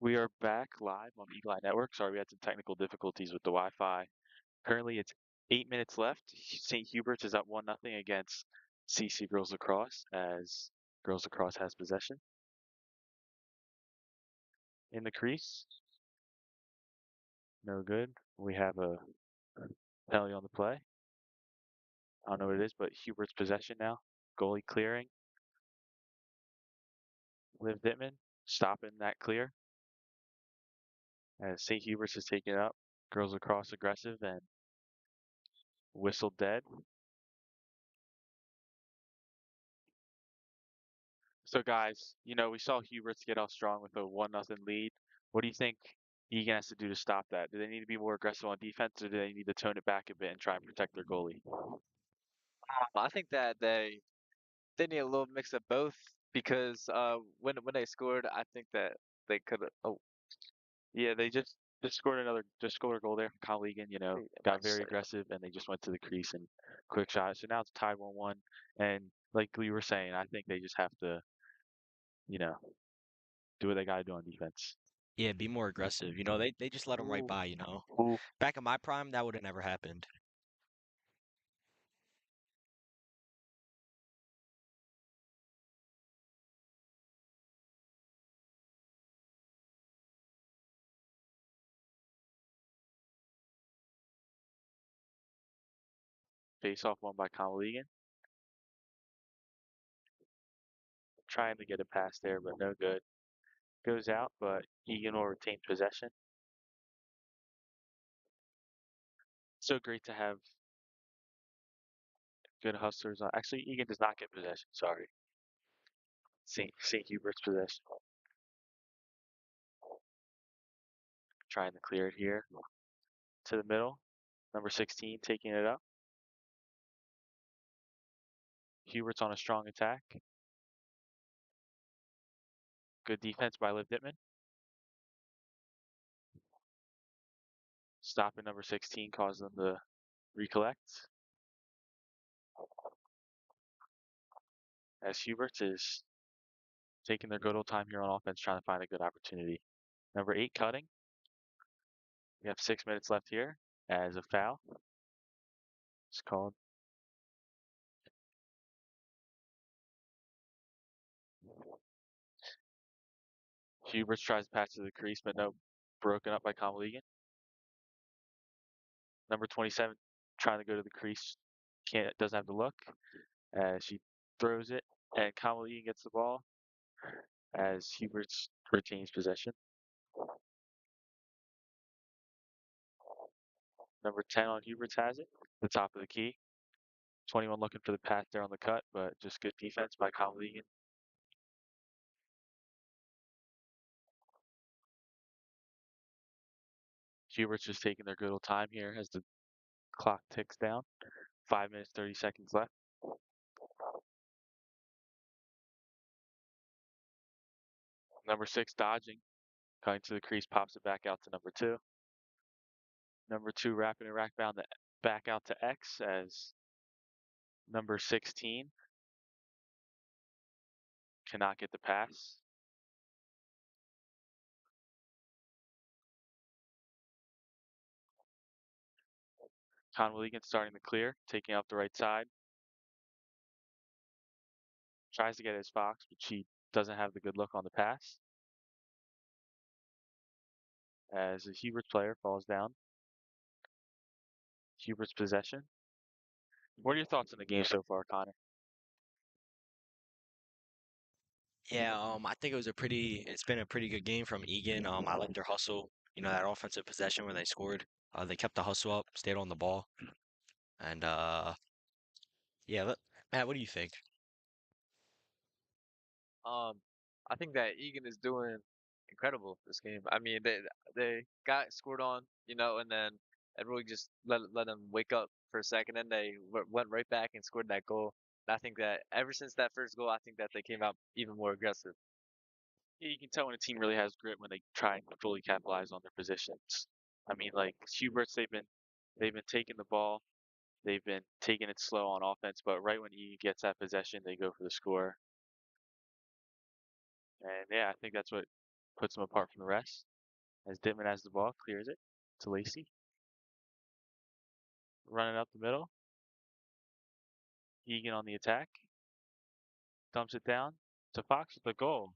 We are back live on Eagle Eye Network. Sorry, we had some technical difficulties with the Wi-Fi. Currently, it's 8 minutes left. St. Hubert's is up 1-0 against CC Girls Lacrosse as Girls Lacrosse has possession. In the crease, no good. We have a penalty on the play. I don't know what it is, but Hubert's possession now. Goalie clearing. Liv Dittman stopping that clear as St. Hubert's is taking it up. Girls Lacrosse aggressive and whistled dead. So guys, we saw Huberts get off strong with a 1-0 lead. What do you think Egan has to do to stop that? Do they need to be more aggressive on defense, or do they need to tone it back a bit and try and protect their goalie? I think that they need a little mix of both because when they scored, I think that they could have. Oh, Yeah, they just scored a goal there from Conwell-Egan, yeah, got nice very save. aggressive and they just went to the crease and quick shot. So now it's tied 1-1. And like we were saying, I think they just have to, you know, do what they got to do on defense. Yeah, be more aggressive. They just let them right Ooh, by. Ooh. Back in my prime, that would have never happened. Face off one by Conwell-Egan. Trying to get a pass there, but no good. Goes out, but Egan will retain possession. So great to have good hustlers. Actually, Egan does not get possession. Sorry, St. Hubert's possession. Trying to clear it here to the middle. Number 16 taking it up. Hubert's on a strong attack. Good defense by Liv Dittman. Stopping number 16 caused them to recollect. As Hubert's is taking their good old time here on offense, trying to find a good opportunity. Number 8 cutting. We have 6 minutes left here as a foul. It's called. Huberts tries to pass to the crease, but no, broken up by Conwell-Egan. Number 27 trying to go to the crease, doesn't have the look as she throws it, and Conwell-Egan gets the ball as Huberts retains possession. Number 10 on Huberts has it, the top of the key. 21 looking for the pass there on the cut, but just good defense by Conwell-Egan. Huberts just taking their good old time here as the clock ticks down. 5 minutes, 30 seconds left. Number 6 dodging, cutting to the crease, pops it back out to number 2. Number 2 wrapping it back out to X as number 16 cannot get the pass. Conwell-Egan starting to clear, taking up the right side. Tries to get his Fox, but she doesn't have the good look on the pass. As a Huberts player falls down. Huberts possession. What are your thoughts on the game so far, Connor? Yeah, I think it's been a pretty good game from Egan. I like their hustle. That offensive possession where they scored. They kept the hustle up, stayed on the ball, and yeah. Matt, what do you think? Um, I think that Egan is doing incredible this game. I mean, they got scored on, and then it really just let them wake up for a second, and they went right back and scored that goal. And I think that ever since that first goal, I think that they came out even more aggressive. Yeah, you can tell when a team really has grit when they try and fully capitalize on their positions. I mean, like Huberts, they've been taking the ball, they've been taking it slow on offense, but right when he gets that possession, they go for the score. And yeah, I think that's what puts them apart from the rest. As Dittman has the ball, clears it to Lacey. Running up the middle. Egan on the attack. Dumps it down to Fox with the goal.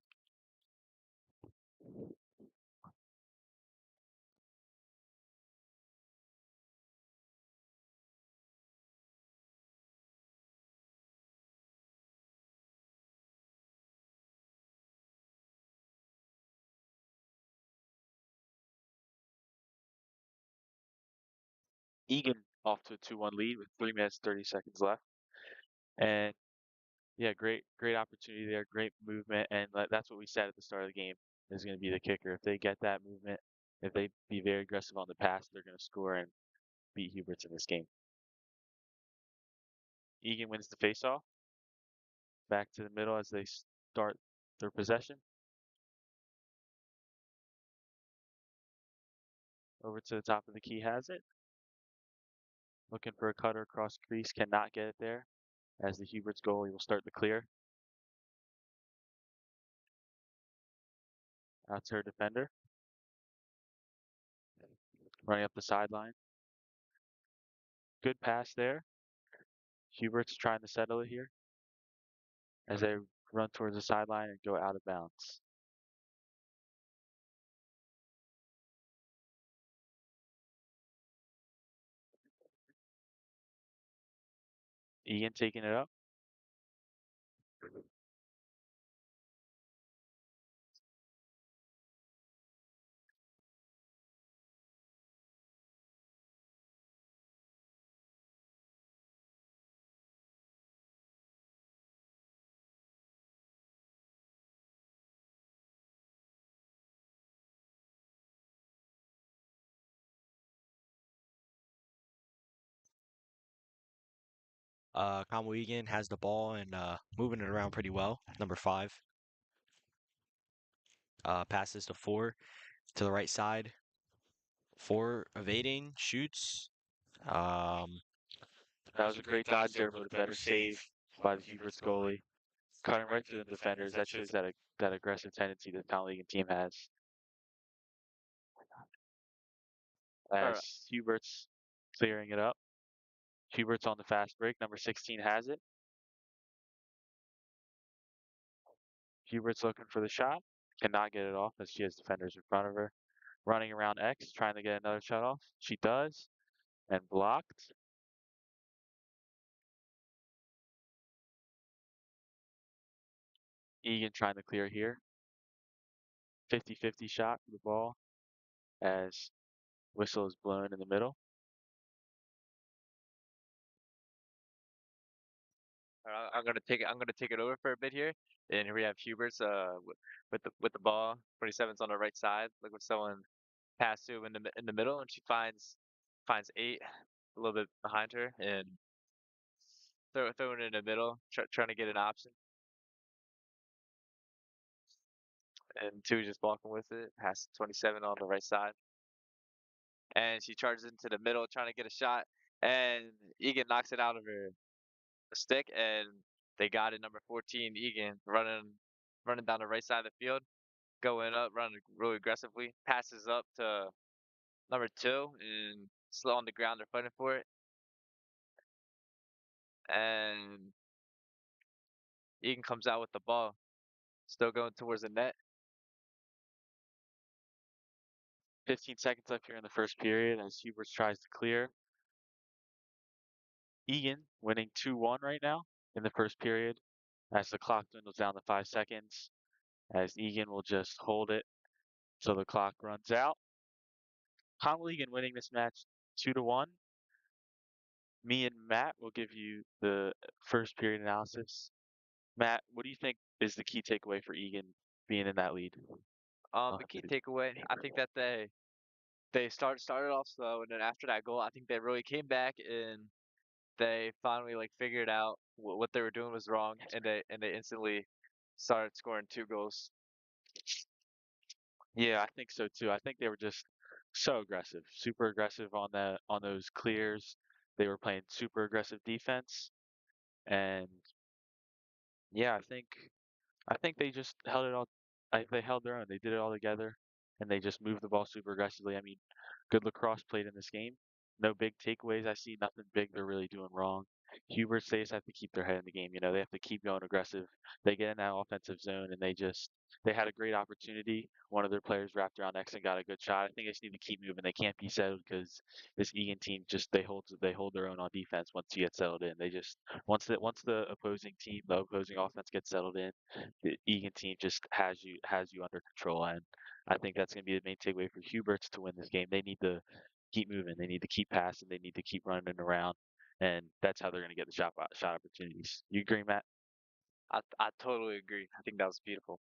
Egan off to a 2-1 lead with 3 minutes 30 seconds left. And yeah, great opportunity there, great movement, and that's what we said at the start of the game is going to be the kicker. If they get that movement, if they be very aggressive on the pass, they're going to score and beat Huberts in this game. Egan wins the faceoff. Back to the middle as they start their possession. Over to the top of the key, has it. Looking for a cutter across crease, cannot get it there. As the Huberts goalie will start the clear. Out to her defender. Running up the sideline. Good pass there. Huberts trying to settle it here as they run towards the sideline and go out of bounds. Egan taking it up. Conwell-Egan has the ball and moving it around pretty well. Number 5 passes to 4 to the right side. 4 evading, shoots. That was a great dodge there, but a better save by the Huberts goalie. Cutting right through the defenders. That shows that aggressive tendency that the Conwell-Egan team has. All right. As Huberts clearing it up. Huberts on the fast break. Number 16 has it. Huberts looking for the shot. Cannot get it off as she has defenders in front of her. Running around X, trying to get another shot off. She does. And blocked. Egan trying to clear here. 50-50 shot for the ball as whistle is blown in the middle. All right, I'm gonna take it over for a bit here. And here we have Huberts with the ball. 27's on the right side. Look with someone pass to in the middle, and she finds 8 a little bit behind her and throw it in the middle, trying to get an option. And 2 just blocking with it. Pass 27 on the right side. And she charges into the middle trying to get a shot. And Egan knocks it out of her stick, and they got it. Number 14, Egan, running down the right side of the field, going up, running really aggressively. Passes up to number 2, and slow on the ground. They're fighting for it. And Egan comes out with the ball, still going towards the net. 15 seconds left here in the first period as Huberts tries to clear. Egan winning 2-1 right now in the first period as the clock dwindles down to 5 seconds. As Egan will just hold it so the clock runs out. Conwell-Egan winning this match 2-1. Me and Matt will give you the first period analysis. Matt, what do you think is the key takeaway for Egan being in that lead? The key takeaway, I think that they started off slow, and then after that goal, I think they really came back and they finally like figured out what they were doing was wrong, and they instantly started scoring 2 goals. Yeah, I think so too. I think they were just so aggressive, super aggressive on those clears. They were playing super aggressive defense, and yeah, I think they just held it all they held their own. They did it all together, and they just moved the ball super aggressively. I mean, good lacrosse played in this game. No big takeaways. I see nothing big they're really doing wrong. Huberts, they just have to keep their head in the game. They have to keep going aggressive. They get in that offensive zone, and they had a great opportunity. One of their players wrapped around X and got a good shot. I think they just need to keep moving. They can't be settled because this Egan team just they hold their own on defense once you get settled in. They just once the opposing team, the opposing offense gets settled in, the Egan team just has you under control, and I think that's going to be the main takeaway for Huberts to win this game. They need to keep moving. They need to keep passing. They need to keep running around, and that's how they're going to get the shot opportunities. You agree, Matt? I totally agree. I think that was beautiful.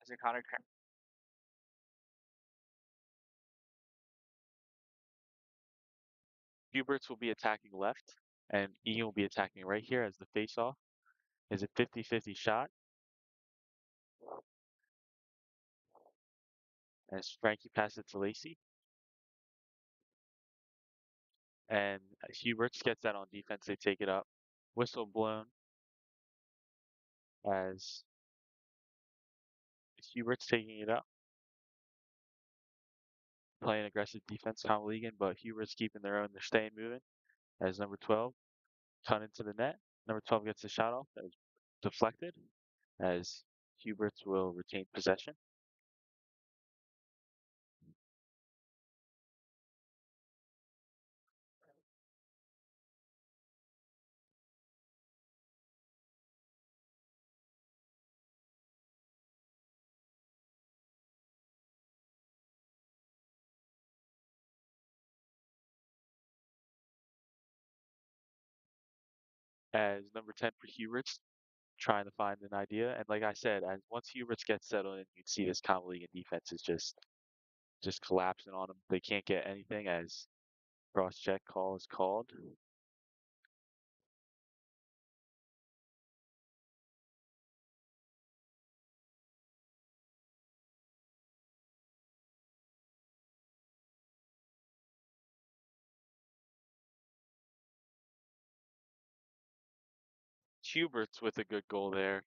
Is it Connor? Huberts will be attacking left, and Egan will be attacking right here as the face-off is a 50-50 shot, as Frankie passes it to Lacey, and Huberts gets that on defense. They take it up. Whistle blown as Huberts taking it up, playing aggressive defense, Conwell-Egan, but Huberts keeping their own. They're staying moving as number 12 cut into the net. Number 12 gets the shot off as deflected as Huberts will retain possession. As number 10 for Huberts trying to find an idea. And like I said, as once Huberts gets settled in, you'd see this Conwell-Egan defense is just collapsing on them. They can't get anything as cross check call is called. Huberts with a good goal there.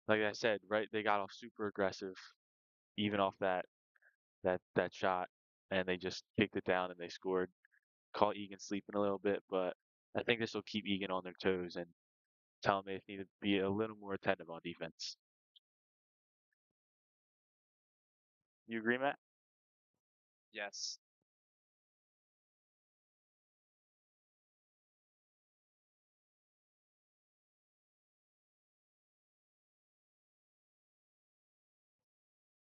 Like I said, right, they got off super aggressive, even off that shot, and they just kicked it down and they scored. Caught Egan sleeping a little bit, but I think this will keep Egan on their toes and tell them they need to be a little more attentive on defense. You agree, Matt? Yes.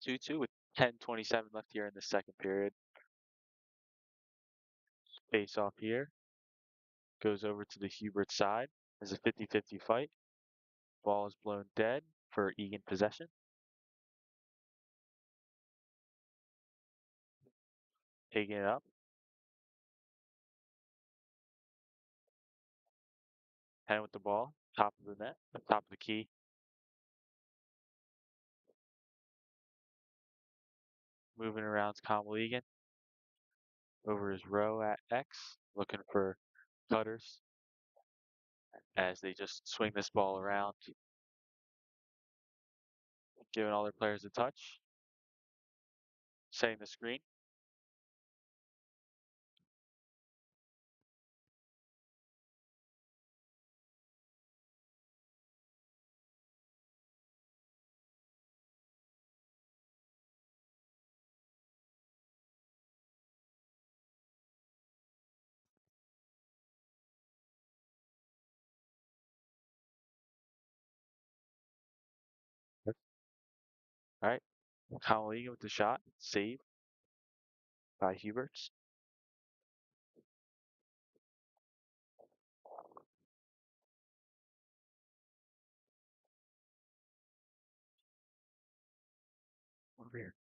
2-2 with 10:27 left here in the second period. Face off here. Goes over to the Hubert side. There's a 50-50 fight. Ball is blown dead for Egan possession. Taking it up. Penn with the ball. Top of the net. Top of the key. Moving around Conwell-Egan. Over his row at X. Looking for cutters as they just swing this ball around. Giving all their players a touch. Setting the screen. All right, Conwell-Egan with the shot, save by Huberts. Over here.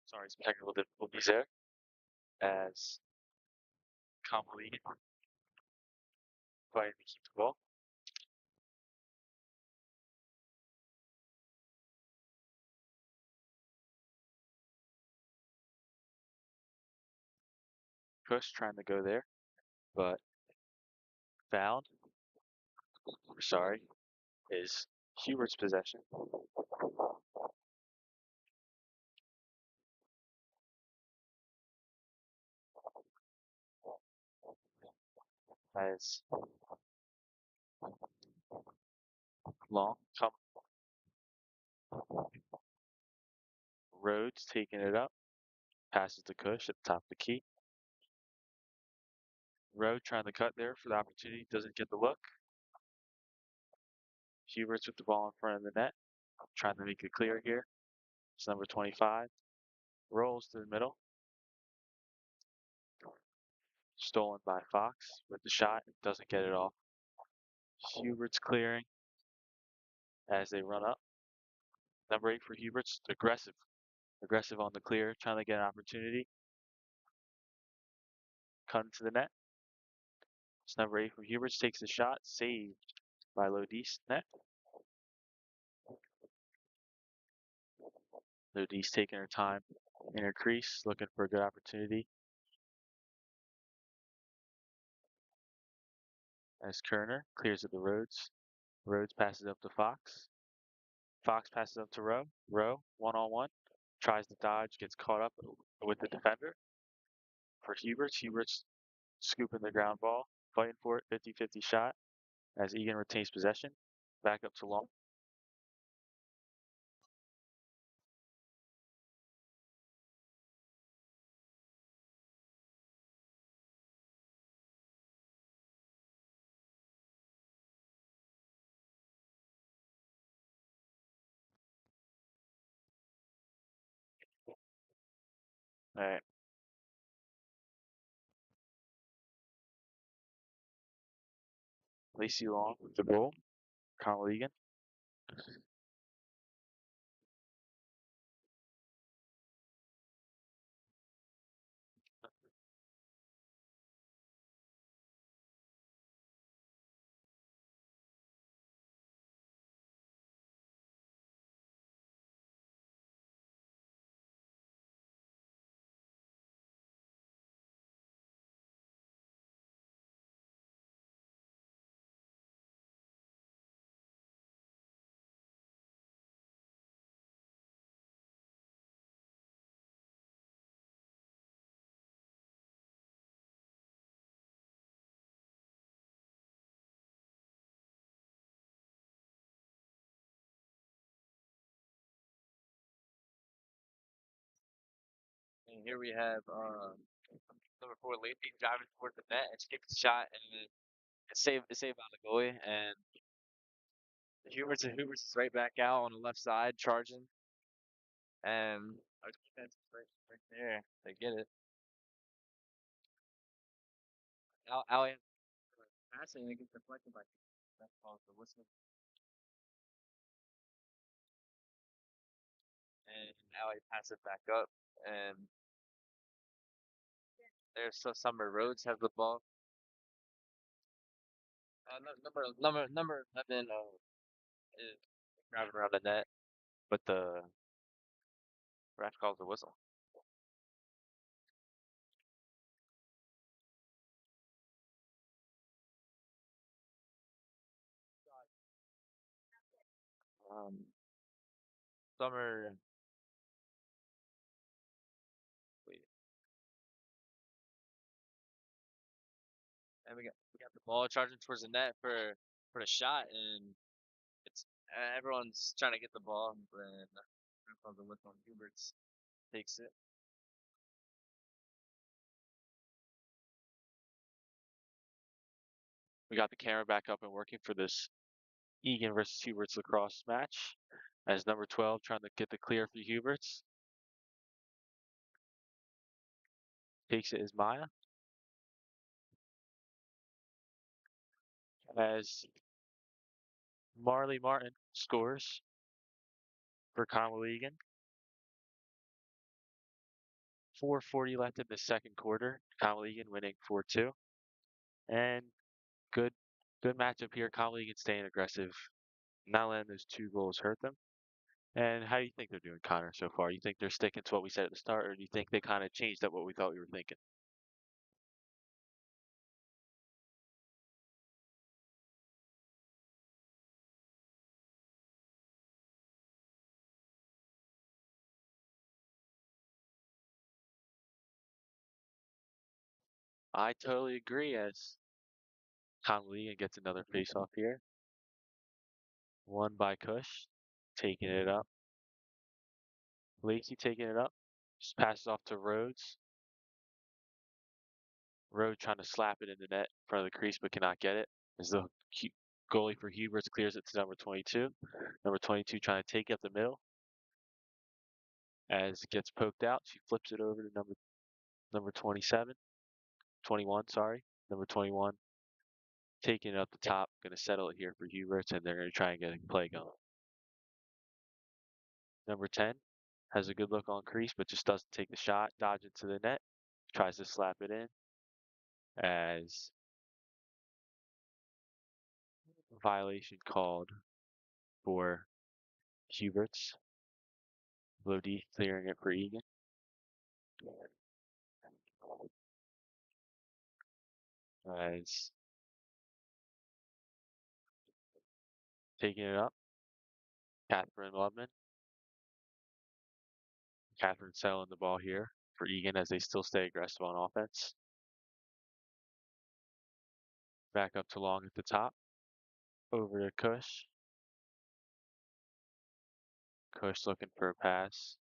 Sorry, some technical difficulties there as Conwell-Egan fighting to keep the ball. Push trying to go there, but fouled. Sorry, is Hubert's possession. As long come Rhodes taking it up, passes to Kush at the top of the key. Rhodes trying to cut there for the opportunity, doesn't get the look. Huberts with the ball in front of the net, trying to make it clear here. It's number 25. Rolls to the middle. Stolen by Fox with the shot, doesn't get it off. Huberts clearing as they run up. Number 8 for Huberts, aggressive. Aggressive on the clear, trying to get an opportunity. Cut into the net. It's number 8 for Huberts, takes the shot, saved by Lodis net. Lodis taking her time in her crease, looking for a good opportunity. As Kerner clears at the Rhodes. Rhodes passes up to Fox. Fox passes up to Rowe. Rowe, one-on-one. Tries to dodge, gets caught up with the defender. For Huberts, Huberts scooping the ground ball, fighting for it, 50-50 shot as Egan retains possession. Back up to Long. All right. Lacey Long with the goal. Conwell-Egan. And here we have number 4 Lacey driving towards the net and she gets a shot and then it's saved by the goalie and Huberts is right back out on the left side charging and our defense is right there. They get it. Allie passing and it gets deflected by that's called the whistle. And Allie passes it back up and there's Summer Rhodes has the ball. Number 11 is driving around the net, but the ref calls the whistle. Um, Summer, wait, and we got the ball charging towards the net for the shot, and it's everyone's trying to get the ball, and ref calls the whistle on Huberts. takes it. We got the camera back up and working for this Egan versus Huberts lacrosse match. As number 12 trying to get the clear for Huberts. Takes it as Maya. As Marley Martin scores for Conwell-Egan. 4:40 left in the second quarter. Conwell-Egan winning 4-2. And good good matchup here. Conwell-Egan staying aggressive. Not letting those two goals hurt them. And how do you think they're doing, Connor, so far? You think they're sticking to what we said at the start, or do you think they kind of changed up what we thought we were thinking? I totally agree as Conley gets another face-off here. Won by Cush. Taking it up. Lacey taking it up. Just passes off to Rhodes. Rhodes trying to slap it in the net in front of the crease but cannot get it. As the goalie for Huberts clears it to number 22. Number 22 trying to take up the middle. As it gets poked out, she flips it over to number 27. 21, sorry. Number 21 taking it up the top. Going to settle it here for Huberts, and they're going to try and get a play going. Number 10 has a good look on crease, but just doesn't take the shot. Dodge into the net. Tries to slap it in as violation called for Huberts. Lodi clearing it for Egan. As taking it up. Catherine Lubman. Catherine settling the ball here for Egan as they still stay aggressive on offense. Back up to Long at the top. Over to Cush. Cush looking for a pass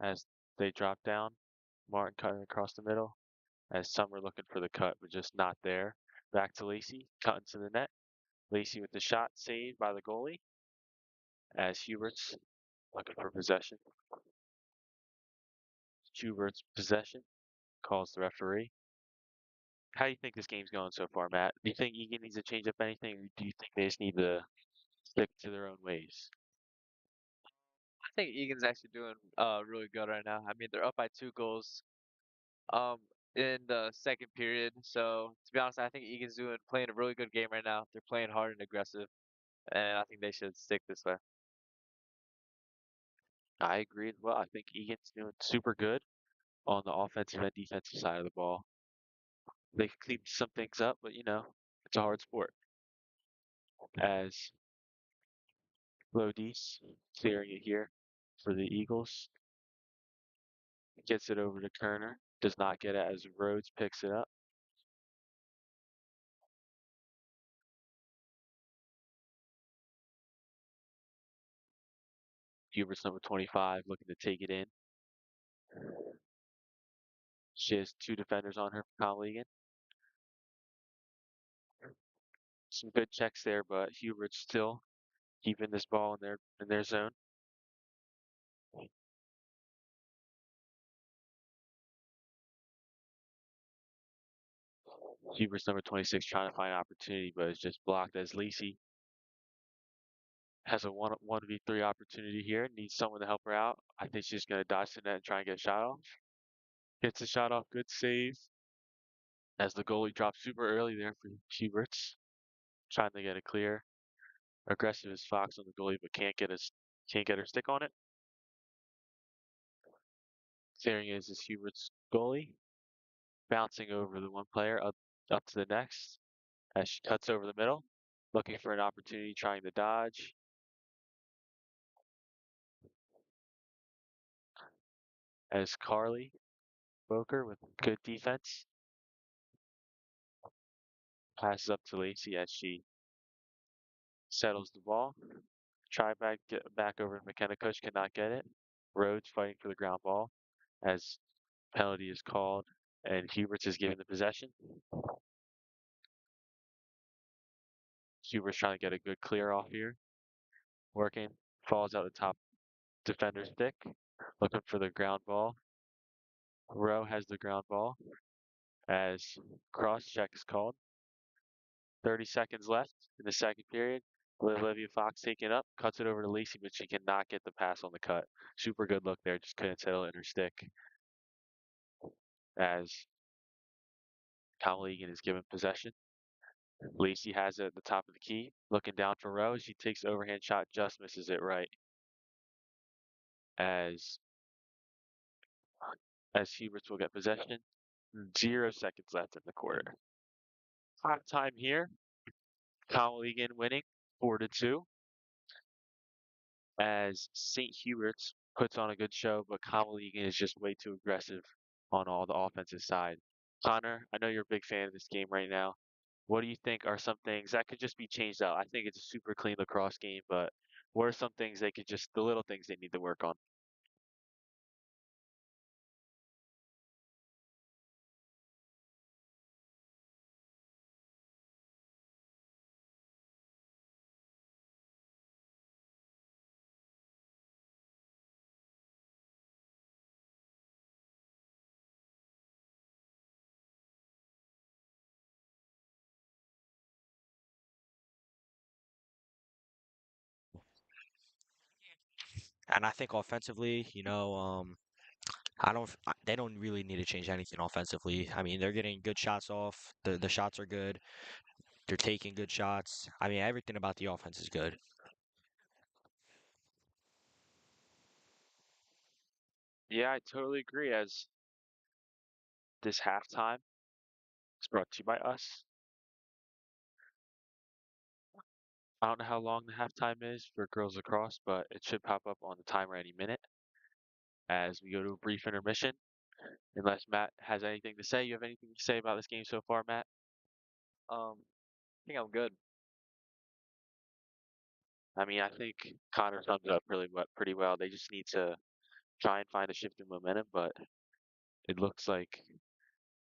as they drop down. Martin cutting across the middle as Summer looking for the cut, but just not there. Back to Lacey, cutting to the net. Lacey with the shot saved by the goalie as Huberts looking for possession. Huberts possession calls the referee. How do you think this game's going so far, Matt? Do you think Egan needs to change up anything, or do you think they just need to stick to their own ways? I think Egan's actually doing really good right now. I mean, they're up by 2 goals um in the second period. So to be honest, I think Egan's doing playing a really good game right now. They're playing hard and aggressive, and I think they should stick this way. I agree as well. I think Egan's doing super good on the offensive and defensive side of the ball. They can clean some things up, but it's a hard sport. As Lodis clearing it here for the Eagles. Gets it over to Kerner. Does not get it as Rhodes picks it up. Hubert's number 25 looking to take it in. She has 2 defenders on her for Conwell-Egan. Some good checks there, but Hubert's still keeping this ball in their zone. Hubert's number 26 trying to find opportunity, but it's just blocked as Lacey has a 1v3 opportunity here. Needs someone to help her out. I think she's going to dodge the net and try and get a shot off. Gets a shot off. Good save. As the goalie drops super early there for Huberts. Trying to get a clear. Aggressive as Fox on the goalie, but can't get her stick on it. Clearing is Hubert's goalie. Bouncing over the one player up to the next as she cuts over the middle. Looking for an opportunity, trying to dodge. As Carly Boker with good defense passes up to Lacey as she settles the ball. Try get back over to McKenna Cush, cannot get it. Rhodes fighting for the ground ball as penalty is called and Huberts is given the possession. Huberts trying to get a good clear off here. Working. Falls out the top defender's stick. Looking for the ground ball. Rowe has the ground ball as cross check is called. 30 seconds left in the second period. Olivia Fox taking it up, cuts it over to Lacey, but she cannot get the pass on the cut. Super good look there, just couldn't settle it in her stick. As Conwell-Egan is given possession. Lacey has it at the top of the key, looking down for Rowe. She takes the overhand shot, just misses it right. As Huberts will get possession. 0 seconds left in the quarter. Half time here. Conwell-Egan winning 4-2. As St. Hubert's puts on a good show, but Conwell-Egan is just way too aggressive on all the offensive side. Connor, I know you're a big fan of this game right now. What do you think are some things that could just be changed out? I think it's a super clean lacrosse game, but what are some things they could just, the little things they need to work on? And I think offensively, they don't really need to change anything offensively. I mean, they're getting good shots off. The shots are good. They're taking good shots. I mean, everything about the offense is good. Yeah, I totally agree. As this halftime is brought to you by us. I don't know how long the halftime is for girls lacrosse, but it should pop up on the timer any minute as we go to a brief intermission. Unless Matt has anything to say. You have anything to say about this game so far, Matt? I think I'm good. I mean, I think Connor sums it up pretty well. They just need to try and find a shift in momentum, but it looks like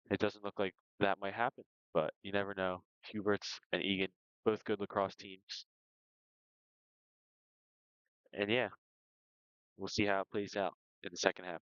it doesn't look like that might happen. But you never know. Huberts and Egan, both good lacrosse teams. And yeah, we'll see how it plays out in the second half.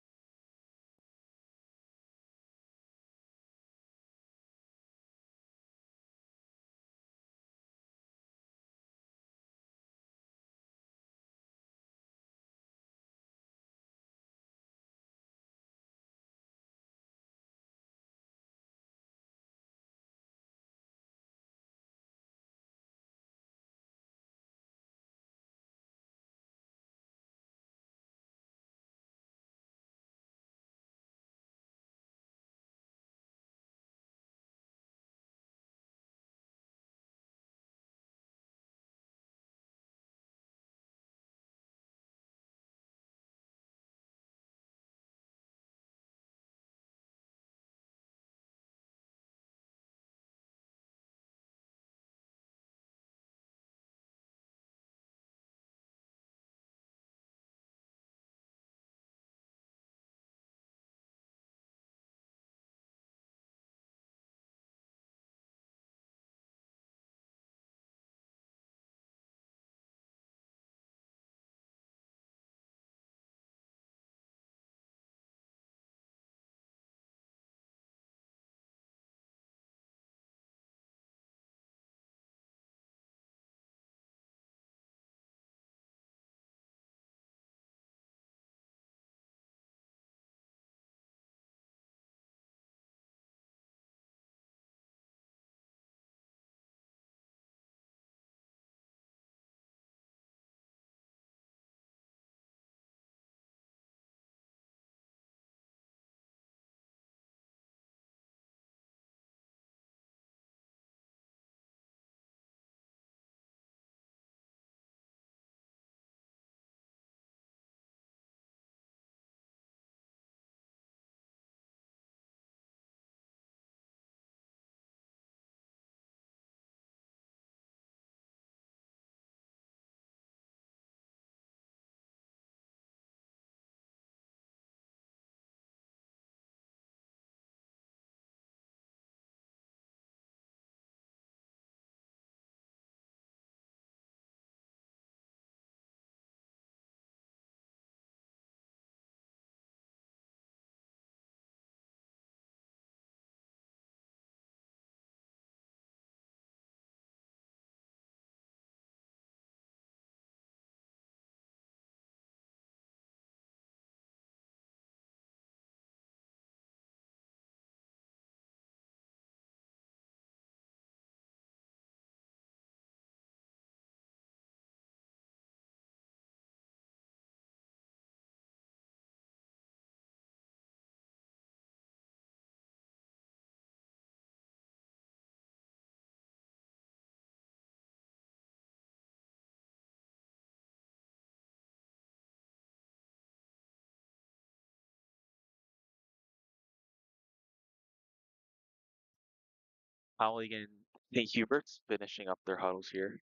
Conwell-Egan and St. Huberts finishing up their huddles here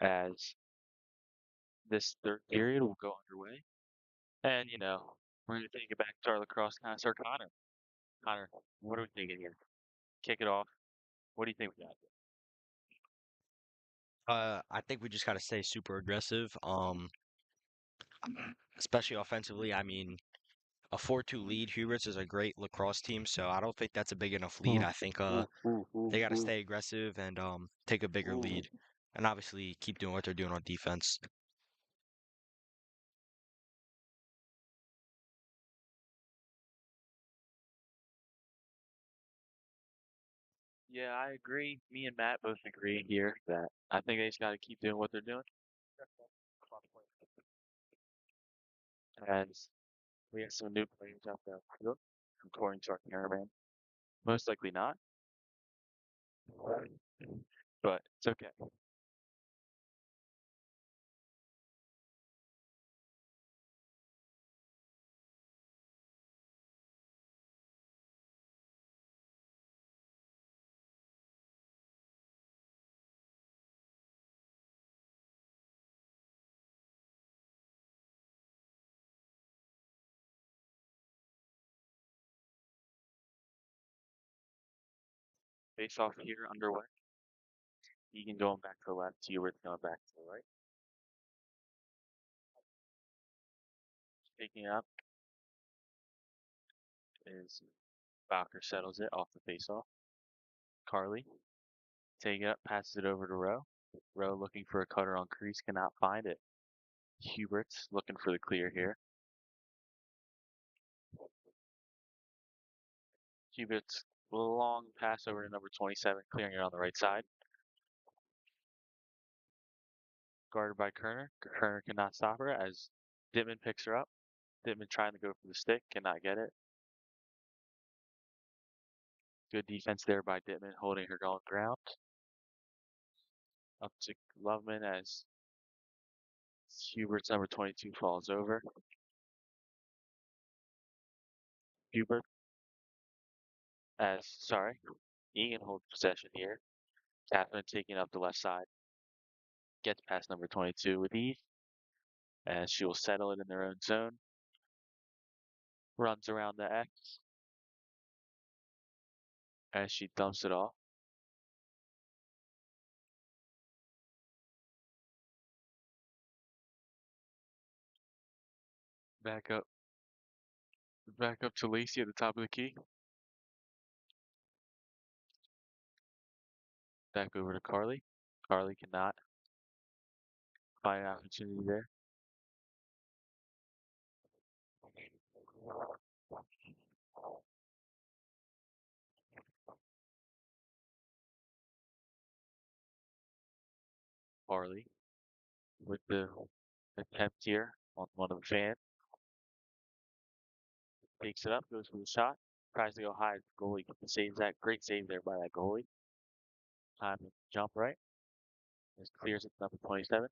as this third period will go underway. And, we're going to take it back to our lacrosse connoisseur, Connor. Connor, what are we thinking here? Kick it off. What do you think we got? I think we just gotta stay super aggressive. Especially offensively. I mean, a 4-2 lead. Huberts is a great lacrosse team, so I don't think that's a big enough lead. Ooh, I think ooh, ooh, ooh, they gotta ooh, stay aggressive and take a bigger ooh. lead, and obviously keep doing what they're doing on defense. Yeah, I agree. Me and Matt both agree here that I think they just got to keep doing what they're doing. As we have some new players out there, according to our cameraman. Most likely not, but it's okay. Face off here underway. Egan going back to the left, Hubert's going back to the right. Taking it up is Bowker settles it off the face off. Carly taking it up, passes it over to Rowe. Rowe looking for a cutter on crease, cannot find it. Hubert's looking for the clear here. Hubert's long pass over to number 27, clearing it on the right side. Guarded by Kerner. Kerner cannot stop her as Dittman picks her up. Dittman trying to go for the stick, cannot get it. Good defense there by Dittman, holding her on ground. Up to Loveman as Hubert's number 22 falls over. Hubert, Egan holds possession here. Catherine taking up the left side. Gets past number 22 with ease, as she will settle it in their own zone. Runs around the X as she dumps it off. Back up. Back up to Lacey at the top of the key. Back over to Carly. Carly cannot find an opportunity there. Carly with the attempt here on one of the fans. Takes it up, goes for the shot. Tries to go high. Goalie saves that. Great save there by that goalie. Time to jump right. As clears it to number 27.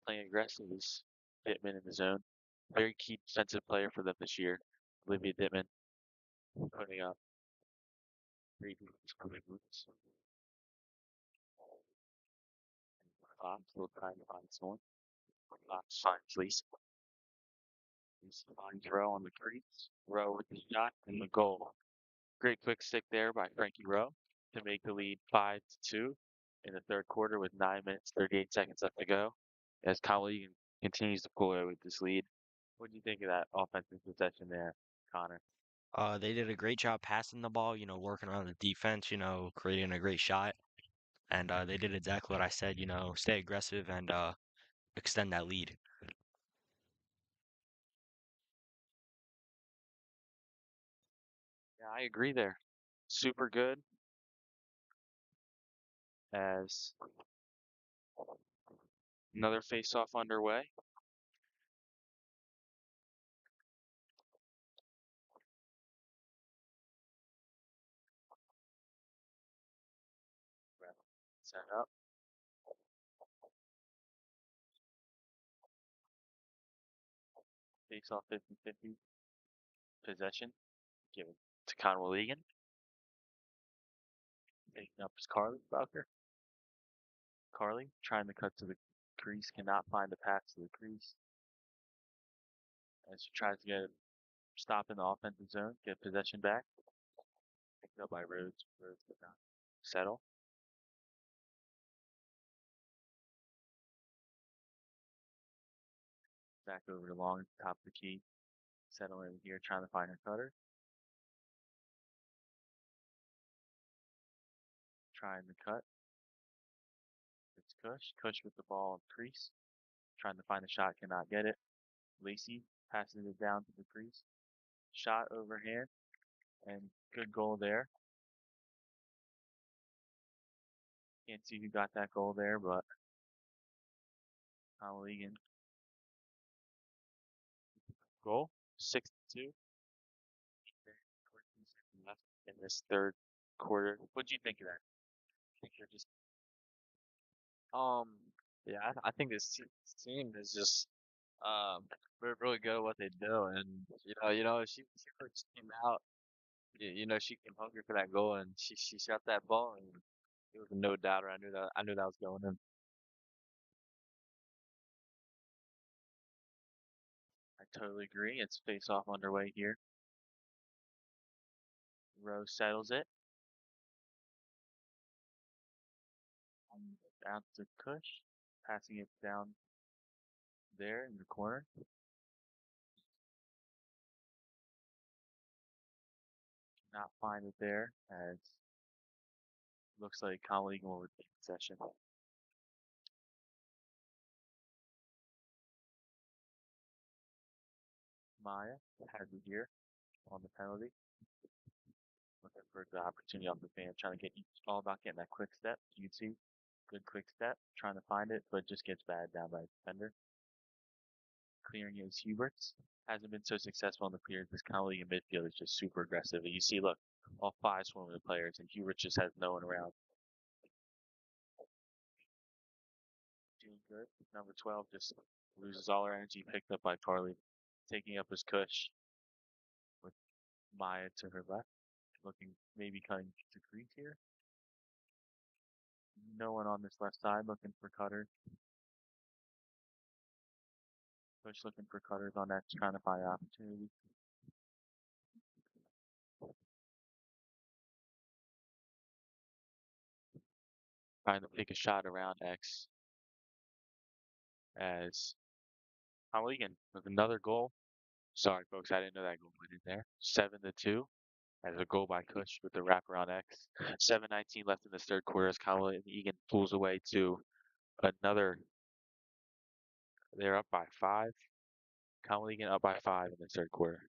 Playing aggressive is Dittman in the zone. Very key defensive player for them this year. Olivia Dittman putting up great moves. Fox will try to find someone. Fox finds Lisa. Lisa finds Rowe on the crease. Rowe with the shot and the goal. Great quick stick there by Frankie Rowe to make the lead 5-2 in the third quarter with 9 minutes 38 seconds left to go. As Conwell-Egan continues to pull away with this lead. What do you think of that offensive possession there, Connor? They did a great job passing the ball, working on the defense, creating a great shot. And they did exactly what I said, stay aggressive and extend that lead. Yeah, I agree there. Super good as another face-off underway. Set up. Face-off 50-50 possession given to Conwell-Egan. Taking up is Carly Bowker. Carly trying to cut to the crease, cannot find the path to the crease. As she tries to get stop in the offensive zone, get possession back. Picked up by Rhodes. Rhodes did not settle. Back over to Long, top of the key. Settle in here, trying to find her cutter. Trying to cut. It's Cush. Cush with the ball on crease. Trying to find the shot, cannot get it. Lacey passing it down to the crease. Shot overhand, and good goal there. Can't see who got that goal there, but Conwell-Egan goal. 6-2. Left in this third quarter. What do you think of that? I think they're just Um, yeah, I think this team is just really good at what they do, and she first came out, she came hungry for that goal, and she shot that ball, and it was no doubter. I knew that was going in. I totally agree. It's face off underway here. Rose settles it. Down to Cush. Passing it down there in the corner. Not find it there as looks like Conwell-Egan will retain possession. Maya has it here on the penalty. Looking for the opportunity off the fan, trying to get all about getting that quick step. You can see good quick step, trying to find it, but just gets batted down by the defender. Clearing is Huberts. Hasn't been so successful in the clears. This Conwell-Egan midfield is just super aggressive. And you see, look, all five swarming the players, and Huberts just has no one around. Doing good. Number 12 just loses all her energy, picked up by Carly, taking up his Cush with Maya to her left, looking maybe cutting to crease here. No one on this left side looking for cutters. Cush looking for cutters on that, trying to find opportunity. Trying to take a shot around X as Conwell-Egan with another goal. Sorry, folks, I didn't know that goal went in there. 7-2 as a goal by Cush with the wraparound X. 7:19 left in this third quarter as Conwell-Egan pulls away to another. They're up by 5. Conwell-Egan up by 5 in the third quarter.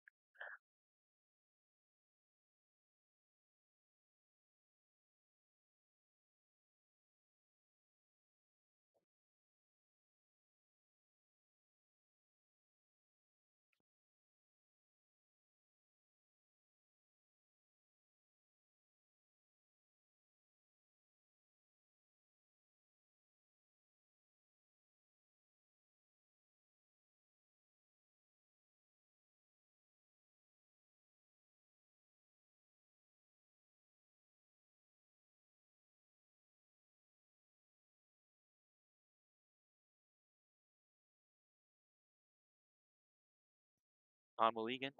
Conwell-Egan.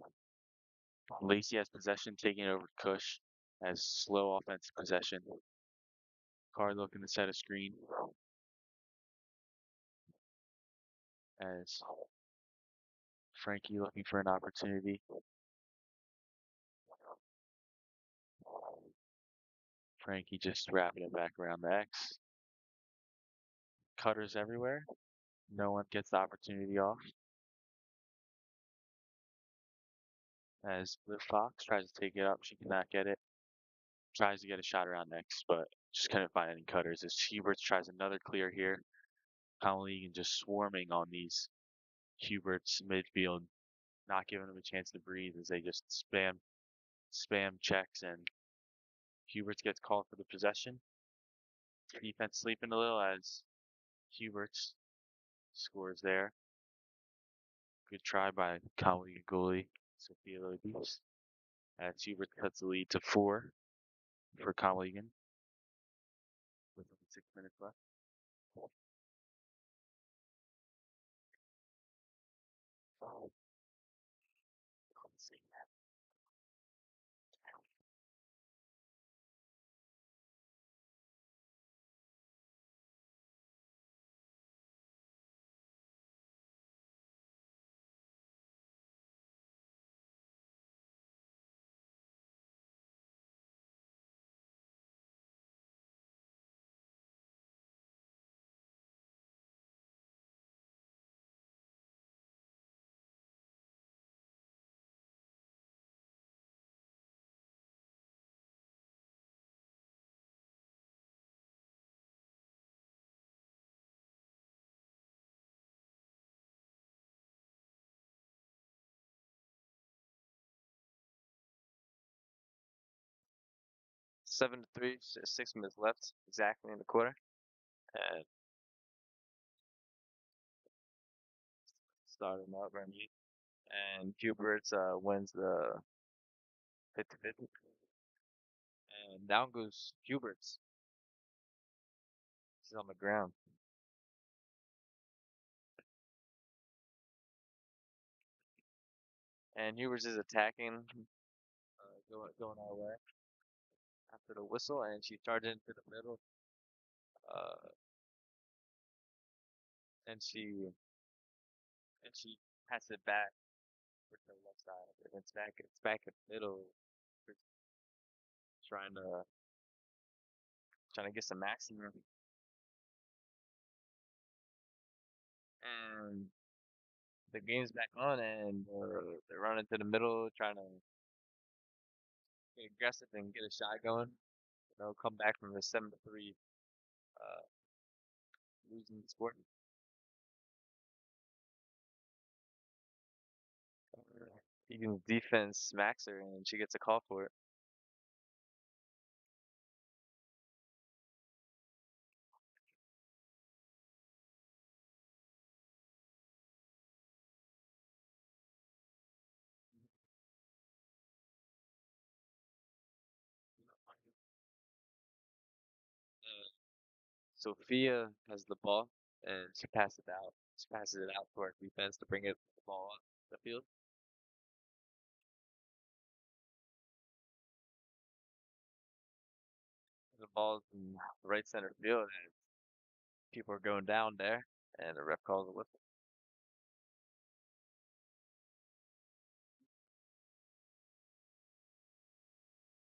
Lacey has possession, taking over Cush as slow offensive possession. Card looking to set a screen as Frankie looking for an opportunity. Frankie just wrapping it back around the X. Cutters everywhere. No one gets the opportunity off. As Liv Fox tries to take it up, she cannot get it. Tries to get a shot around X, but just couldn't find any cutters. As Huberts tries another clear here. Conwell-Egan just swarming on these Huberts midfield, not giving them a chance to breathe as they just spam checks, and Huberts gets called for the possession. Defense sleeping a little as Huberts scores there. Good try by Conwell-Egan goalie Sophia Lodies. As Huberts cuts the lead to 4 for Conwell-Egan. 6 minutes left. Oh, let's see. 7-3, 6 minutes left exactly in the quarter, and starting out Remy and Huberts wins the 50-50, and down goes Huberts. He's on the ground, and Huberts is attacking, going our way after the whistle, and she charged into the middle, uh, and she passes it back for the left side, and it's back in the middle, trying to trying to get some maximum, and the game's back on, and they're running to the middle, trying to get aggressive and get a shot going. Come back from the 7-3 uh, losing sport. Egan's defense smacks her, and she gets a call for it. Sophia has the ball, and she passes it out. She passes it out to our defense to bring the ball up the field. The ball's in right center field, and people are going down there, and the ref calls a whistle.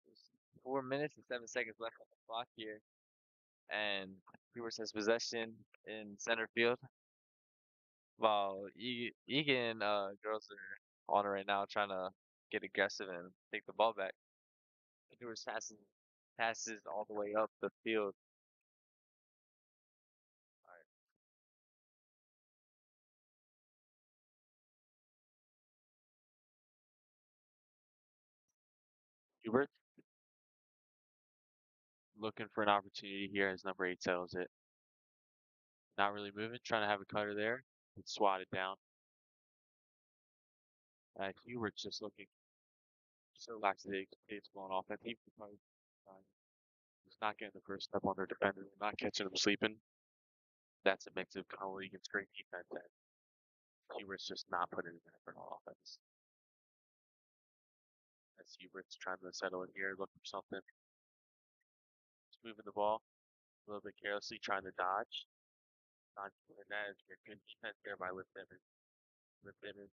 There's 4 minutes and 7 seconds left on the clock here, and Huberts has possession in center field, while Egan girls are on it right now, trying to get aggressive and take the ball back. Huberts passes all the way up the field. Hubert looking for an opportunity here as number 8 settles it. Not really moving, trying to have a cutter there. It's swatted down. Hubert's just looking so lackadaisical on offense. He probably he's not getting the first step on their defender, not catching them sleeping. That's a mix of Conwell-Egan's great defense and Hubert's just not putting in effort on offense. As Hubert's trying to settle in here, looking for something. Just moving the ball a little bit carelessly, trying to dodge. Not doing that. It's good defense there by Lip Limon,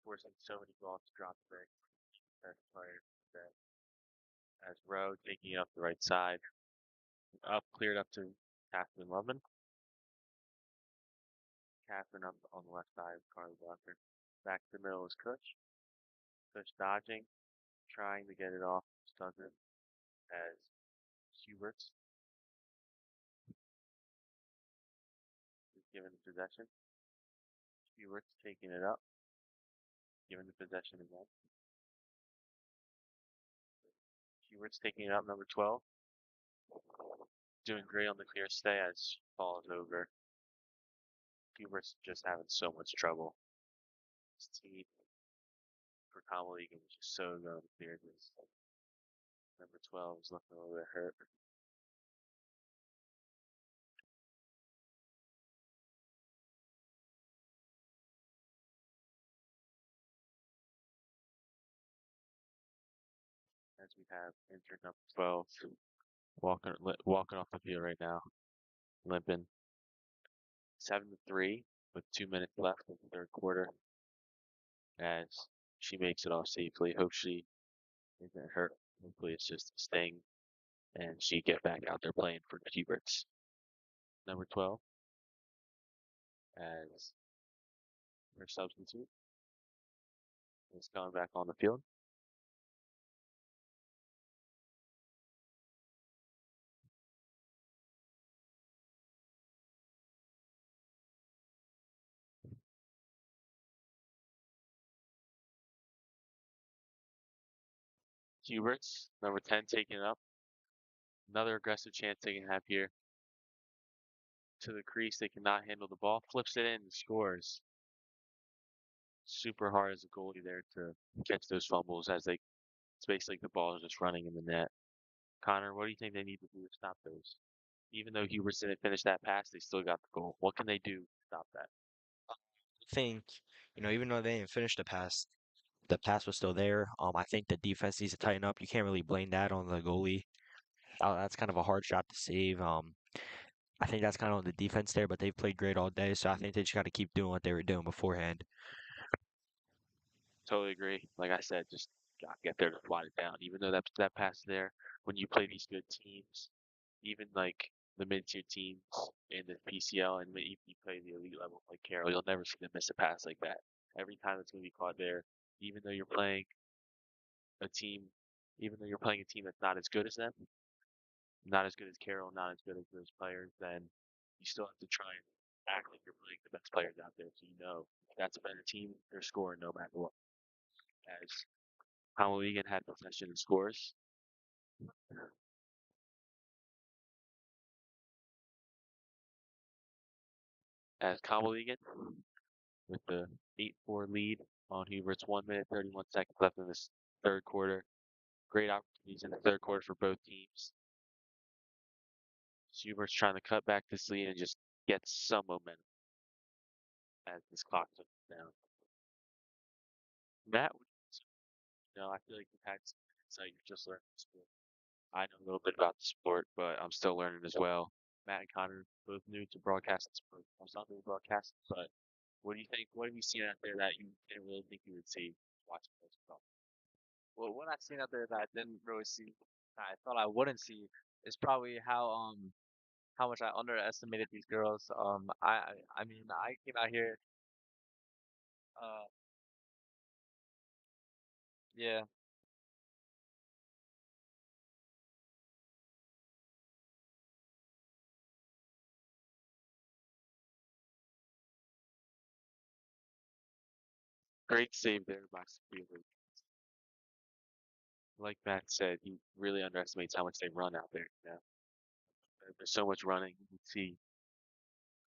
forcing so many balls to drop back. Defense player that as Rowe taking it up the right side. Up, cleared up to Catherine Lubman. Catherine up on the left side of Carly Blocker. Back to the middle is Kush. Kush dodging, trying to get it off. Just doesn't as Huberts is given the possession. Huberts taking it up, given the possession again. Huberts taking it up, number 12. Doing great on the clear stay as falls over. Huberts just having so much trouble. His team for Conwell-Egan was just so good on the clear this. Number 12 is looking a little bit hurt. we have intern number 12 walking off the field right now, limping 7-3 with 2 minutes left in the third quarter as she makes it off safely. Hope she isn't hurt. Hopefully it's just a sting and she get back out there playing for Huberts. Number 12 as her substitute is coming back on the field. Huberts, number 10, taking it up. Another aggressive chance they can have here. To the crease, they cannot handle the ball. Flips it in and scores. Super hard as a goalie there to catch those fumbles as it's basically the ball is just running in the net. Connor, what do you think they need to do to stop those? Even though Huberts didn't finish that pass, they still got the goal. What can they do to stop that? I think, even though they didn't finish the pass was still there. I think the defense needs to tighten up. You can't really blame that on the goalie. That's kind of a hard shot to save. I think that's kind of on the defense there, but they've played great all day, so I think they just got to keep doing what they were doing beforehand. Totally agree. Like I said, just gotta get there to slide it down. Even though that pass is there, when you play these good teams, even like the mid-tier teams in the PCL, and even if you play the elite level like Carroll, you'll never see them miss a pass like that. Every time it's gonna be caught there, even though you're playing a team, even though you're playing a team that's not as good as them, not as good as Carroll, not as good as those players, then you still have to try and act like you're playing the best players out there. So you know if that's a better team, they're scoring no matter what. As Conwell-Egan had possession and scores. As Conwell-Egan with the 8-4 lead on Huberts, 1 minute 31 seconds left in this third quarter. Great opportunities in the third quarter for both teams. Huberts trying to cut back this lead and just get some momentum as this clock ticks down. Matt, I feel like you've had some insight. You just learned the sport. I know a little bit about the sport, but I'm still learning as well. Matt and Connor both new to broadcasting sport. I'm not new to broadcasting, but what do you think? What have you seen out there that you didn't really think you would see watching baseball? Well, what I've seen out there that I didn't really see, that I thought I wouldn't see, is probably how much I underestimated these girls. I mean, I came out here, uh, yeah, Great save there by Spielberg. Like Matt said, he really underestimates how much they run out there. There's so much running. You can see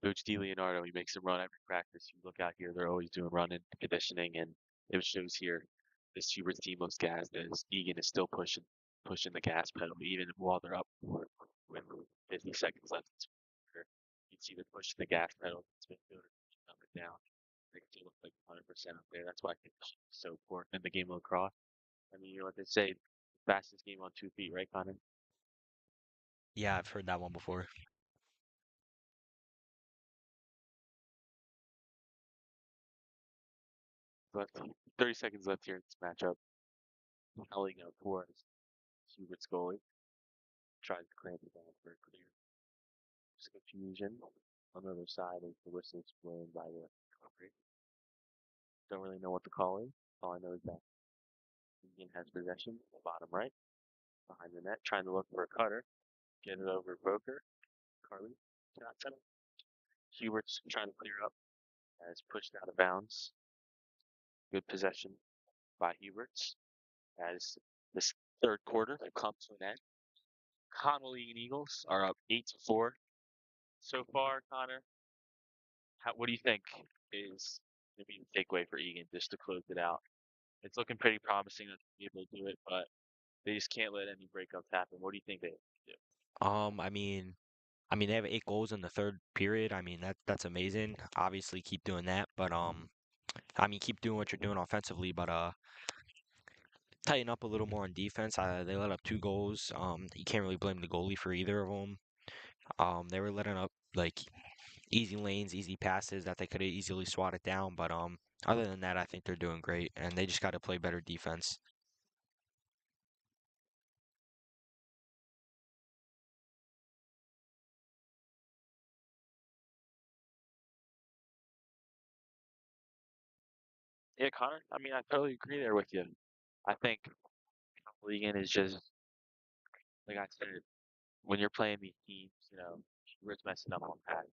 Coach DiLeonardo, he makes them run every practice. You look out here, they're always doing running, conditioning, and it shows here this Hubert's team looks gassed as Egan is still pushing the gas pedal even while they're up with 50 seconds left. You can see they're pushing the gas pedal. It's been doing it up and down. They still look like 100% up there. That's why I think it's so important in the game of lacrosse. I mean, you know what they say, fastest game on 2 feet, right, Connor? Yeah, I've heard that one before. Left, 30 seconds left here in this matchup. Howling out towards Hubert's goalie. Tries to clamp it down for a clear. Just confusion. On the other side is the whistles blown by the referee. Don't really know what to call him. All I know is that Indian has possession, bottom right, behind the net, trying to look for a cutter. Get it over Broker. Carly. Shot center. Hubert's trying to clear up as pushed out of bounds. Good possession by Huberts as this third quarter comes to an end. Conwell-Egan Eagles are up 8-4 so far. Connor, what do you think is going to be the takeaway for Egan just to close it out? It's looking pretty promising that they'll be able to do it, but they just can't let any breakups happen. What do you think they do? I mean, they have 8 goals in the third period. I mean, that's amazing. Obviously, keep doing that, but keep doing what you're doing offensively. But tighten up a little more on defense. They let up 2 goals. You can't really blame the goalie for either of them. They were letting up like easy lanes, easy passes that they could have easily swatted down. But other than that, I think they're doing great, and they just got to play better defense. Yeah, Connor. I mean, I totally agree there with you. I think Legan is just like I said. When you're playing these teams, where it's messing up on patterns,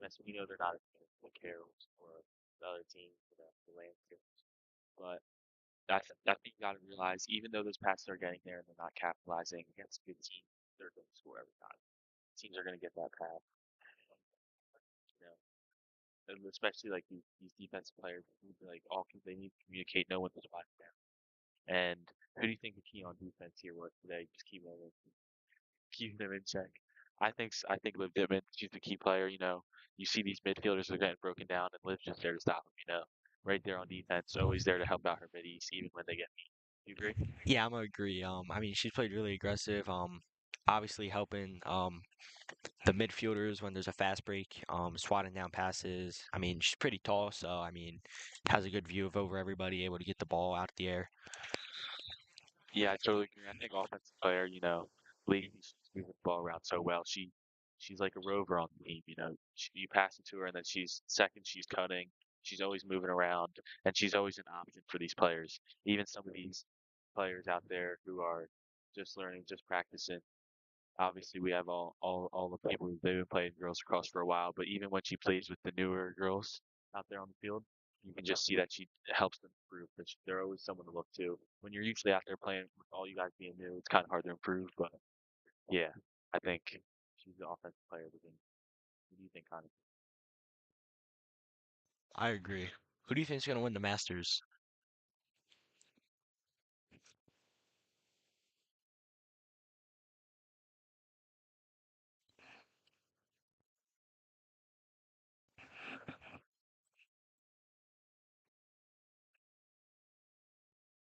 they're not as good as the Carols or the other teams, the Lancers. But I think you got to realize, even though those passes are getting there and they're not capitalizing against good teams, they're going to score every time. Teams are going to get that pass, you know, and especially like these defensive players, like they need to communicate, know when to spot down. And who do you think the key on defense here was today? Just keeping them in check. I think Liv Dittman, she's the key player. You see these midfielders are getting broken down, and Liv's just there to stop them. Right there on defense, always there to help out her middies, even when they get beat. You agree? Yeah, I'm gonna agree. I mean, she's played really aggressive. Obviously helping the midfielders when there's a fast break, swatting down passes. I mean, she's pretty tall, so I mean, has a good view of over everybody, able to get the ball out of the air. Yeah, I totally agree. I think offensive player, leading she's moving the ball around so well. She's like a rover on the team. You pass it to her, and then she's cutting. She's always moving around, and she's always an option for these players. Even some of these players out there who are just learning, just practicing. Obviously, we have all the people who've been playing girls across for a while, but even when she plays with the newer girls out there on the field, you can just see that she helps them improve. Because they're always someone to look to. When you're usually out there playing with all you guys being new, it's kind of hard to improve. But yeah, I think she's the offensive player of the game. What do you think, Connie? I agree. Who do you think is gonna win the Masters?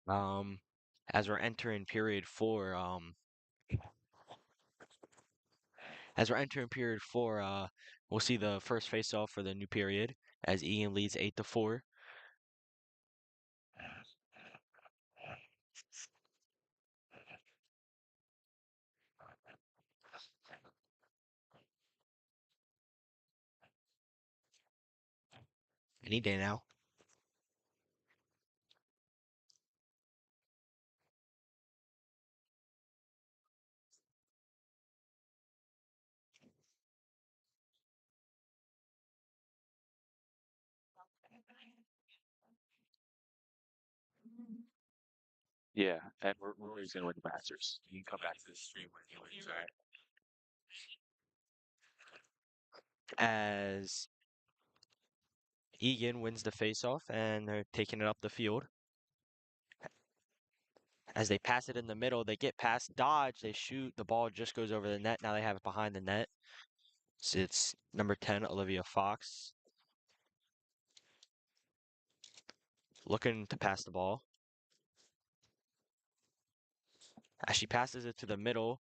Um, as we're entering period four, we'll see the first face-off for the new period as Ian leads 8-4. Any day now. Yeah, and we're always gonna win the Masters. You can come back to this stream when you win, all right? As Egan wins the face-off and they're taking it up the field. As they pass it in the middle, they get past dodge, they shoot, the ball just goes over the net. Now they have it behind the net. So it's number 10, Olivia Fox, looking to pass the ball. As she passes it to the middle,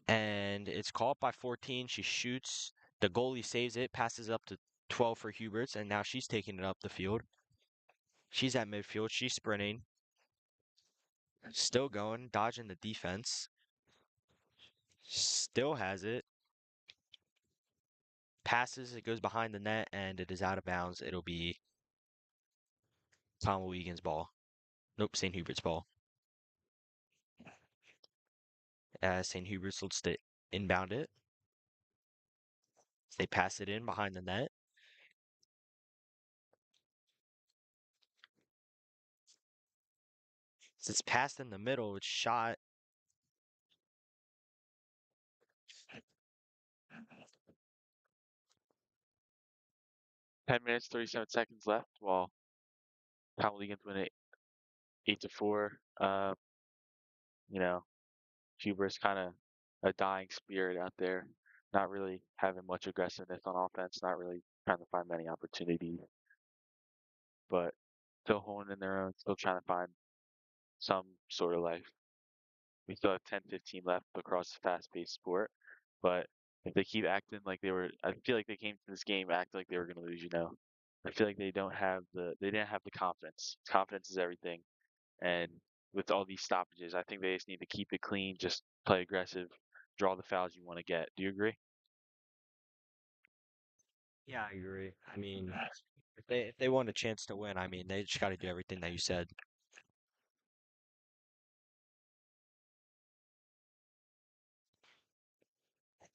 and it's caught by 14. She shoots. The goalie saves it, passes up to 12 for Huberts, and now she's taking it up the field. She's at midfield. She's sprinting. Still going, dodging the defense. Still has it. Passes, it goes behind the net, and it is out of bounds. It'll be Conwell-Egan's ball. Nope, St. Hubert's ball. As St. Hubert's looks to inbound it. They pass it in behind the net. It's passed in the middle. It's shot. 10 minutes, 37 seconds left. While Conwell-Egan's winning 8-4. You know, Huber's kind of a dying spirit out there, not really having much aggressiveness on offense, not really trying to find many opportunities, but still holding in their own, still trying to find some sort of life. We still have 10, 15 left across a fast-paced sport, but if they keep acting like they were, I feel like they came to this game acting like they were going to lose. I feel like they didn't have the confidence. Confidence is everything, and with all these stoppages, I think they just need to keep it clean, just play aggressive, draw the fouls you want to get. Do you agree? Yeah, I agree. I mean, if they want a chance to win, I mean, they just got to do everything that you said.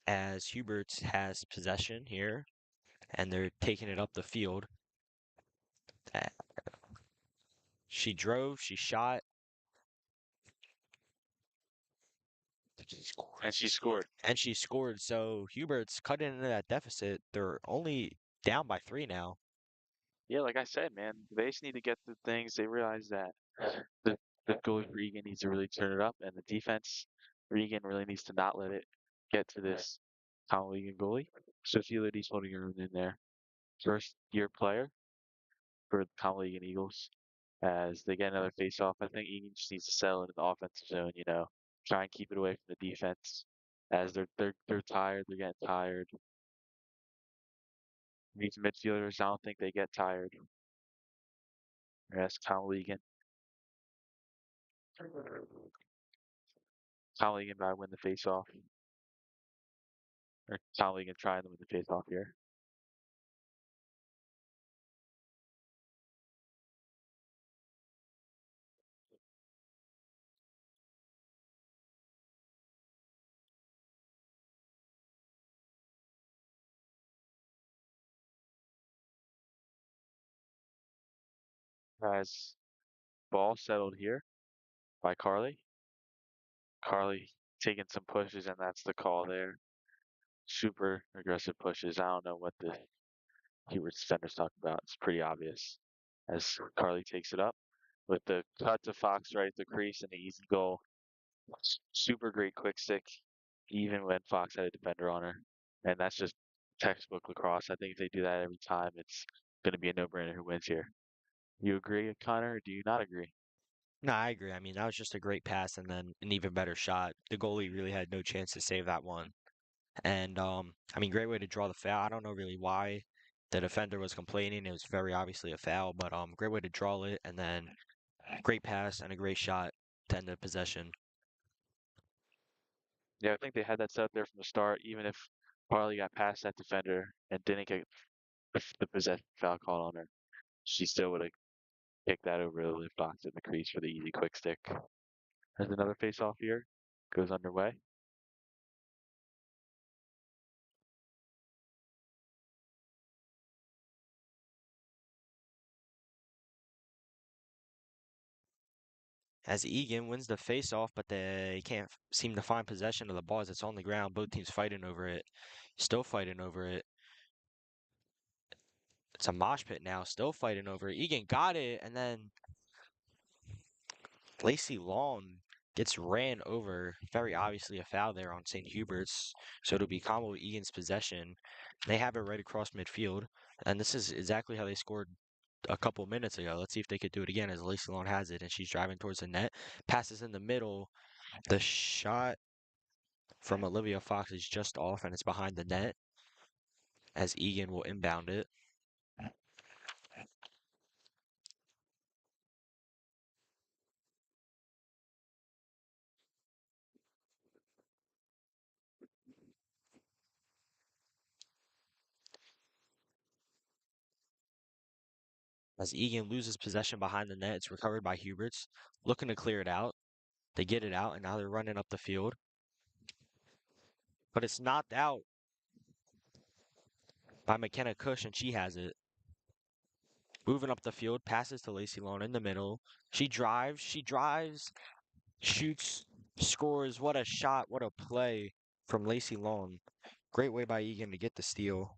As Huberts has possession here, and they're taking it up the field. Uh, She drove, she shot, And she scored. and she scored. So Huberts cut into that deficit. They're only down by 3 now. Yeah, like I said, man, they just need to get the things. They realize that the the goalie for Egan needs to really turn it up, and the defense for Egan really needs to not let it get to this Conwell-Egan goalie. So he's holding her own in there. First year player for the Conwell-Egan Eagles as they get another face-off. I think Egan just needs to settle in the offensive zone. Try and keep it away from the defense as they're tired. They're getting tired. These midfielders, I don't think they get tired. Yes, Conwell-Egan. Conwell-Egan by win the face-off. Or Conwell-Egan trying to win the face-off here. As ball settled here by Carly. Carly taking some pushes, and that's the call there. Super aggressive pushes. I don't know what the Hubert's defender's talking about. It's pretty obvious as Carly takes it up with the cut to Fox right at the crease and the easy goal. Super great quick stick, even when Fox had a defender on her. And that's just textbook lacrosse. I think if they do that every time, it's going to be a no-brainer who wins here. You agree, Connor, or do you not agree? No, I agree. I mean, that was just a great pass and then an even better shot. The goalie really had no chance to save that one. And I mean, great way to draw the foul. I don't know really why the defender was complaining. It was very obviously a foul, but great way to draw it and then great pass and a great shot to end the possession. Yeah, I think they had that set up there from the start. Even if Carly got past that defender and didn't get the possession foul called on her, she still would have kicked that over the lift box in the crease for the easy quick stick. There's another face-off here. Goes underway. As Egan wins the face-off, but they can't seem to find possession of the ball as it's on the ground. Both teams fighting over it, still fighting over it. It's a mosh pit now, still fighting over it. Egan got it, and then Lacey Long gets ran over. Very obviously a foul there on St. Hubert's. So it'll be Conwell-Egan's possession. They have it right across midfield. And this is exactly how they scored a couple minutes ago. Let's see if they could do it again as Lacey Long has it and she's driving towards the net. Passes in the middle. The shot from Olivia Fox is just off and it's behind the net as Egan will inbound it. As Egan loses possession behind the net, it's recovered by Huberts, looking to clear it out. They get it out, and now they're running up the field. But it's knocked out by McKenna Cush, and she has it. Moving up the field, passes to Lacey Lone in the middle. She drives, shoots, scores. What a shot, what a play from Lacey Lone. Great way by Egan to get the steal.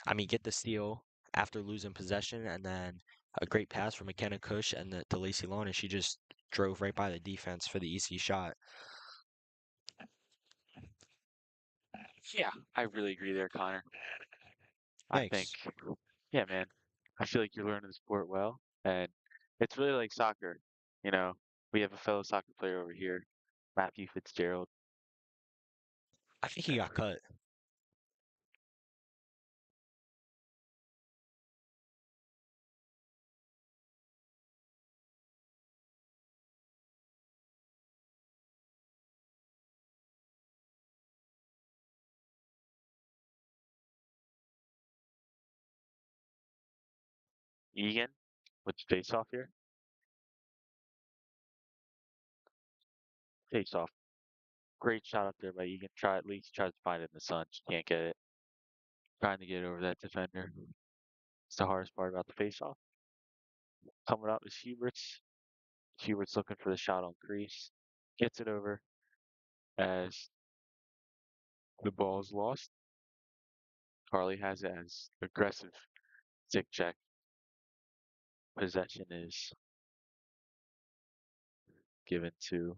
I mean, get the steal after losing possession, and then a great pass from McKenna Cush and to Lacey Lone, and she just drove right by the defense for the easy shot. Yeah, I really agree there, Connor. I think, Thanks. yeah, man. I feel like you're learning the sport well, and It's really like soccer. You know, we have a fellow soccer player over here, Matthew Fitzgerald. I think he got cut. Egan with the face off here. Face off. Great shot up there by Egan. Try at least tries to find it in the sun. She can't get it. Trying to get over that defender. It's the hardest part about the face off. Coming up is Huberts. Huberts looking for the shot on crease. Gets it over as the ball is lost. Carly has it as aggressive stick check. Possession is given to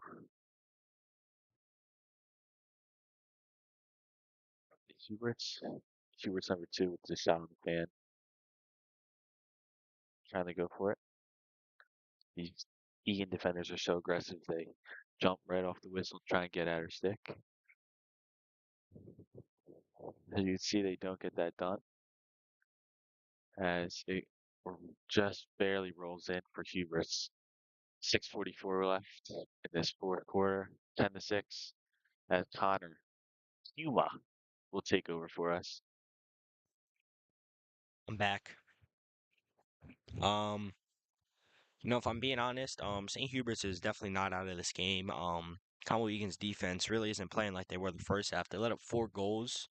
Huberts. Huberts number two with the shot on the fan. Trying to go for it. These Egan defenders are so aggressive they jump right off the whistle and try and get at her stick. As you can see, they don't get that done as it just barely rolls in for Huberts. 6:44 left in this fourth quarter, 10-6, as Connor Huma will take over for us. I'm back. Um, if I'm being honest, St. Hubert's is definitely not out of this game. Conwell-Egan's defense really isn't playing like they were the first half. They let up 4 goals,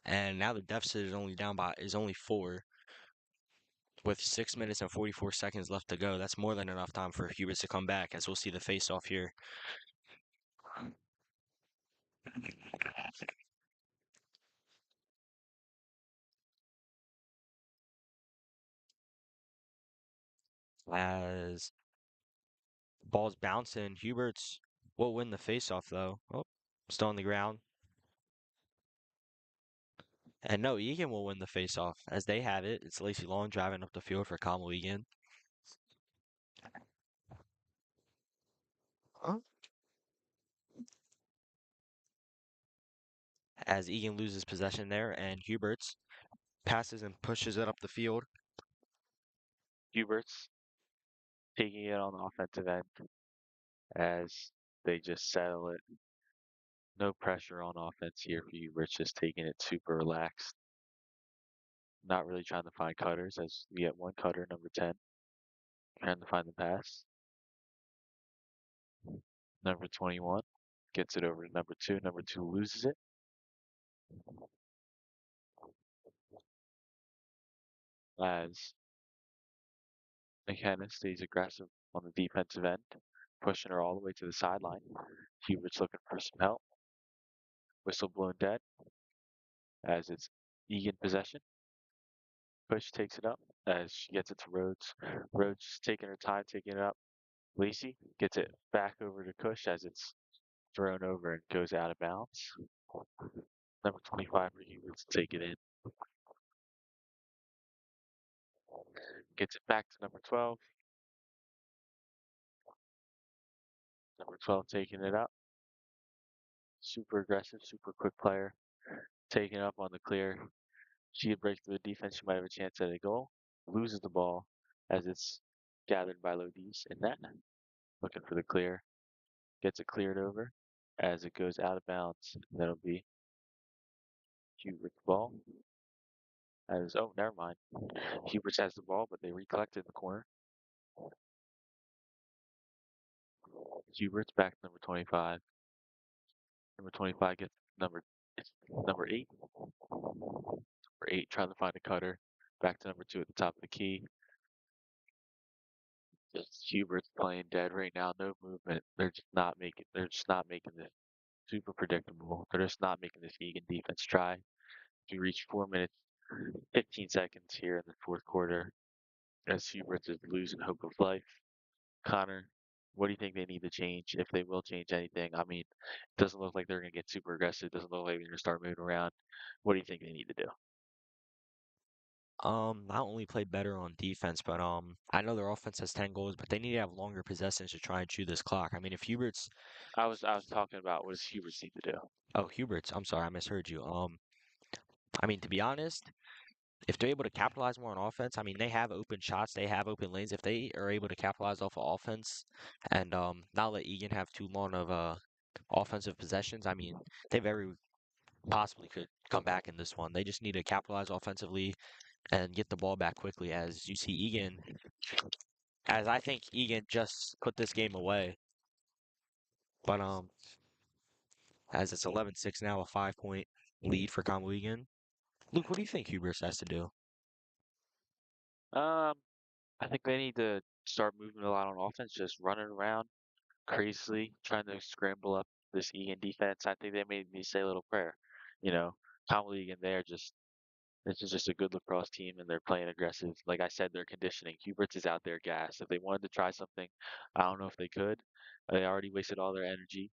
and now the deficit is only 4, with 6 minutes and 44 seconds left to go. That's more than enough time for Hubert's to come back, as we'll see the face-off here. As ball's bouncing, Hubert's will win the face-off though. Oh, still on the ground. And no, Egan will win the face-off as they have it. It's Lacey Long driving up the field for Conwell-Egan. Huh? As Egan loses possession there, and Hubert's passes and pushes it up the field. Huberts taking it on the offensive end as they just settle it. No pressure on offense here for Huberts, just taking it super relaxed. Not really trying to find cutters as we get one cutter, number 10, trying to find the pass. Number 21 gets it over to number 2. Number 2 loses it. As McKenna stays aggressive on the defensive end, pushing her all the way to the sideline. Hubert's looking for some help. Whistle blown dead as it's Egan possession. Push takes it up as she gets it to Rhodes. Rhodes taking her time, taking it up. Lacey gets it back over to Cush as it's thrown over and goes out of bounds. Number 25 for Huberts to take it in. Gets it back to number 12. Number 12 taking it up. Super aggressive, super quick player. Taking it up on the clear. She could break through the defense. She might have a chance at a goal. Loses the ball as it's gathered by Lodis in net. Looking for the clear. Gets it cleared over as it goes out of bounds. That'll be Hubert's ball. Oh, never mind. Huberts has the ball, but they recollect it in the corner. Huberts back to number 25. Number 25 gets number 8. Number 8 trying to find a cutter. Back to number 2 at the top of the key. Just Hubert's playing dead right now. No movement. They're just not making this super predictable. They're just not making this Egan defense try. We reach 4 minutes, 15 seconds here in the fourth quarter as Huberts is losing hope of life. Connor, what do you think they need to change, if they will change anything? I mean, it doesn't look like they're going to get super aggressive. It doesn't look like they're going to start moving around. What do you think they need to do? Not only play better on defense, but I know their offense has 10 goals, but they need to have longer possessions to try and chew this clock. I mean, if Hubert's, I was talking about what does Huberts need to do? oh, Hubert's, I'm sorry, I misheard you. I mean, to be honest, if they're able to capitalize more on offense, I mean, they have open shots, they have open lanes. If they are able to capitalize off of offense and not let Egan have too long of offensive possessions, I mean, they very possibly could come back in this one. They just need to capitalize offensively and get the ball back quickly. As you see, Egan, as I think Egan just put this game away, but as it's 11-6 now, a 5 point lead for Conwell-Egan. Luke, what do you think Hubris has to do? Um, I think they need to start moving a lot on offense, just running around crazily, trying to scramble up this Egan defense. I think they made me say a little prayer. You know, Tom League and they're just this is just a good lacrosse team and they're playing aggressive. Like I said, their conditioning. Huberts is out there gas. If they wanted to try something, I don't know if they could. They already wasted all their energy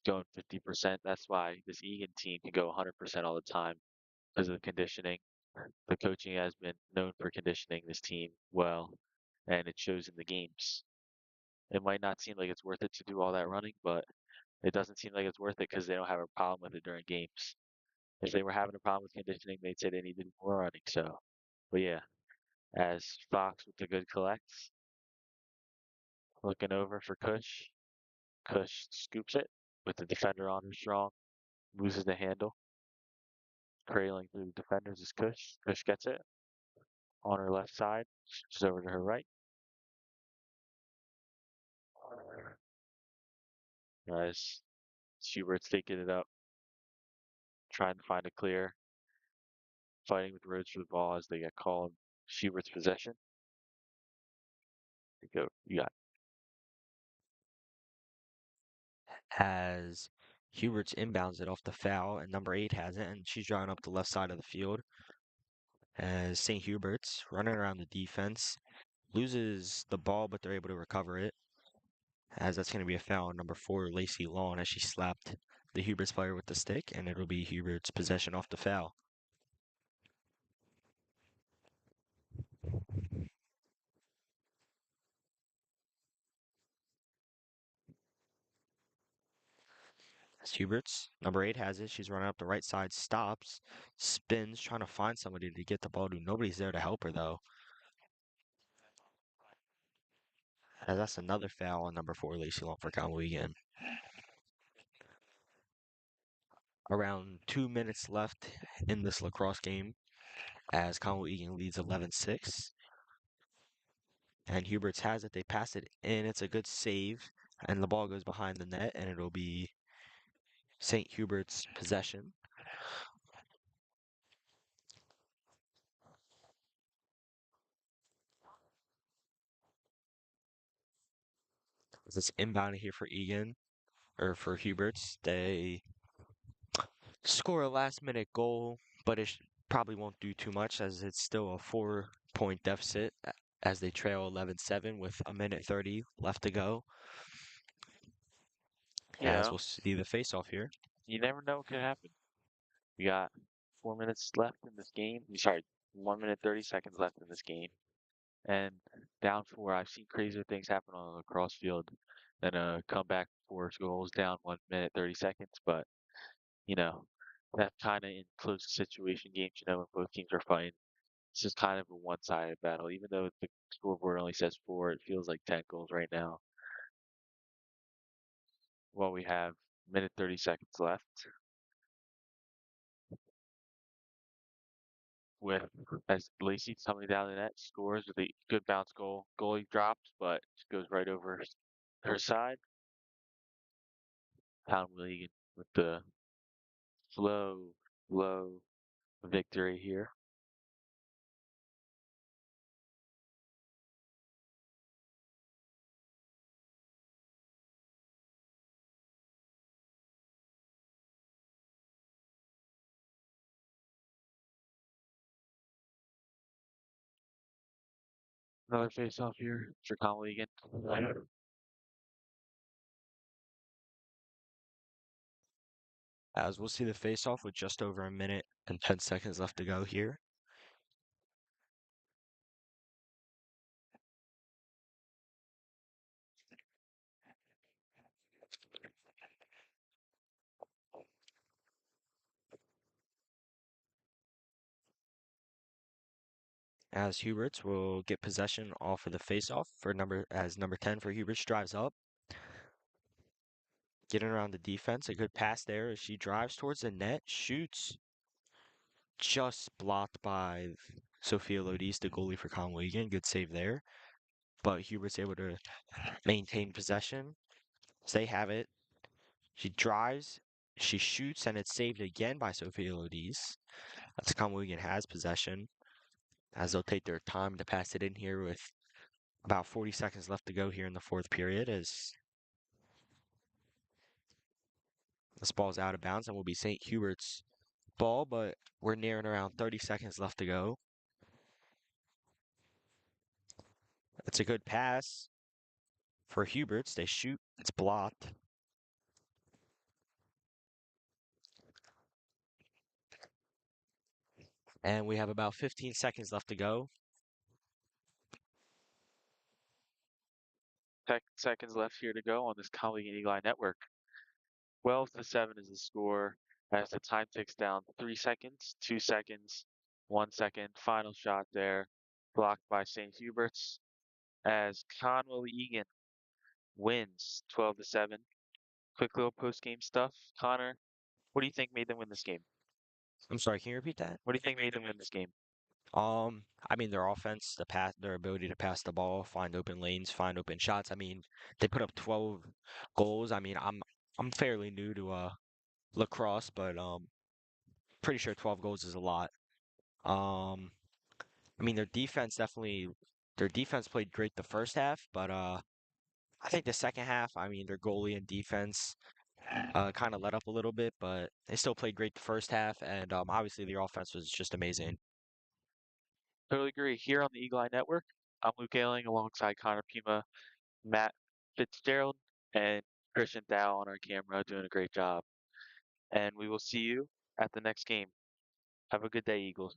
going 50%. That's why this Egan team can go 100% all the time because of the conditioning. The coaching has been known for conditioning this team well, and it shows in the games. It might not seem like it's worth it to do all that running, but it doesn't seem like it's worth it because they don't have a problem with it during games. If they were having a problem with conditioning, they'd say they needed more running. So, but yeah, as Fox with the good collects, looking over for Kush. Kush scoops it with the defender on her strong, loses the handle. Trailing through the defenders is Kush. Kush gets it on her left side. She's over to her right. As Schubert's taking it up, trying to find a clear, fighting with Rhodes for the ball as they get called. Schubert's possession. You got As Huberts inbounds it off the foul, and number 8 has it, and she's drawing up the left side of the field. As St. Hubert's running around the defense, loses the ball, but they're able to recover it. As that's going to be a foul on number 4, Lacey Lawn, as she slapped the Huberts player with the stick, and it'll be Huberts' possession off the foul. As Huberts, number 8 has it. She's running up the right side, stops, spins, trying to find somebody to get the ball to. Nobody's there to help her, though. As that's another foul on number 4, Lacey Long for Conwell-Egan. Around 2 minutes left in this lacrosse game as Conwell-Egan leads 11-6. And Huberts has it. They pass it in. It's a good save. And the ball goes behind the net, and it'll be St. Hubert's possession. As it's inbounded here for Egan, or for Huberts. They score a last minute goal, but it probably won't do too much as it's still a 4 point deficit as they trail 11-7 with a minute 30 left to go. you As know, we'll see the face off here. you never know what could happen. We got 4 minutes left in this game. Sorry, 1 minute 30 seconds left in this game, and down four. I've seen crazier things happen on a lacrosse field than a comeback four goals down 1 minute 30 seconds. But you know, that kind of in close situation games, when both teams are fighting, it's just kind of a one-sided battle. Even though the scoreboard only says four, it feels like 10 goals right now. Well, we have minute 30 seconds left with as Lacey coming down the net, scores with a good bounce goal. Goalie drops, but it goes right over her side. Conwell-Egan with the slow, low victory here. Another face-off here for Conwell-Egan. As we'll see the face off with just over a minute and 10 seconds left to go here. as Huberts will get possession off of the face-off for number 10 for Huberts drives up, getting around the defense. A good pass there as she drives towards the net, shoots, just blocked by Sophia Lodis, the goalie for Conwell-Egan. Good save there. But Hubert's able to maintain possession. So they have it. She drives, she shoots, and it's saved again by Sophia Lodis. That's Conwell-Egan has possession, as they'll take their time to pass it in here with about 40 seconds left to go here in the fourth period as this ball's out of bounds and will be St. Hubert's ball, but we're nearing around 30 seconds left to go. It's a good pass for Huberts. They shoot. It's blocked. And we have about 15 seconds left to go. Seconds left here to go on this Conwell-Egan Eagle Eye Network. 12-7 is the score as the time ticks down 3 seconds, 2 seconds, 1 second. Final shot there, blocked by St. Hubert's as Conwell-Egan wins 12-7. Quick little post-game stuff. Connor, what do you think made them win this game? I'm sorry, can you repeat that? What do you think made them win this game? I mean their offense, their ability to pass the ball, find open lanes, find open shots. I mean, they put up 12 goals. I mean, I'm fairly new to lacrosse, but pretty sure 12 goals is a lot. Um, I mean their defense played great the first half, but I think the second half, I mean their goalie and defense kind of let up a little bit, but they still played great the first half, and obviously their offense was just amazing. Totally agree. Here on the Eagle Eye Network, I'm Luke Ayling alongside Connor Pima, Matt Fitzgerald, and Christian Dow on our camera doing a great job. And we will see you at the next game. Have a good day, Eagles.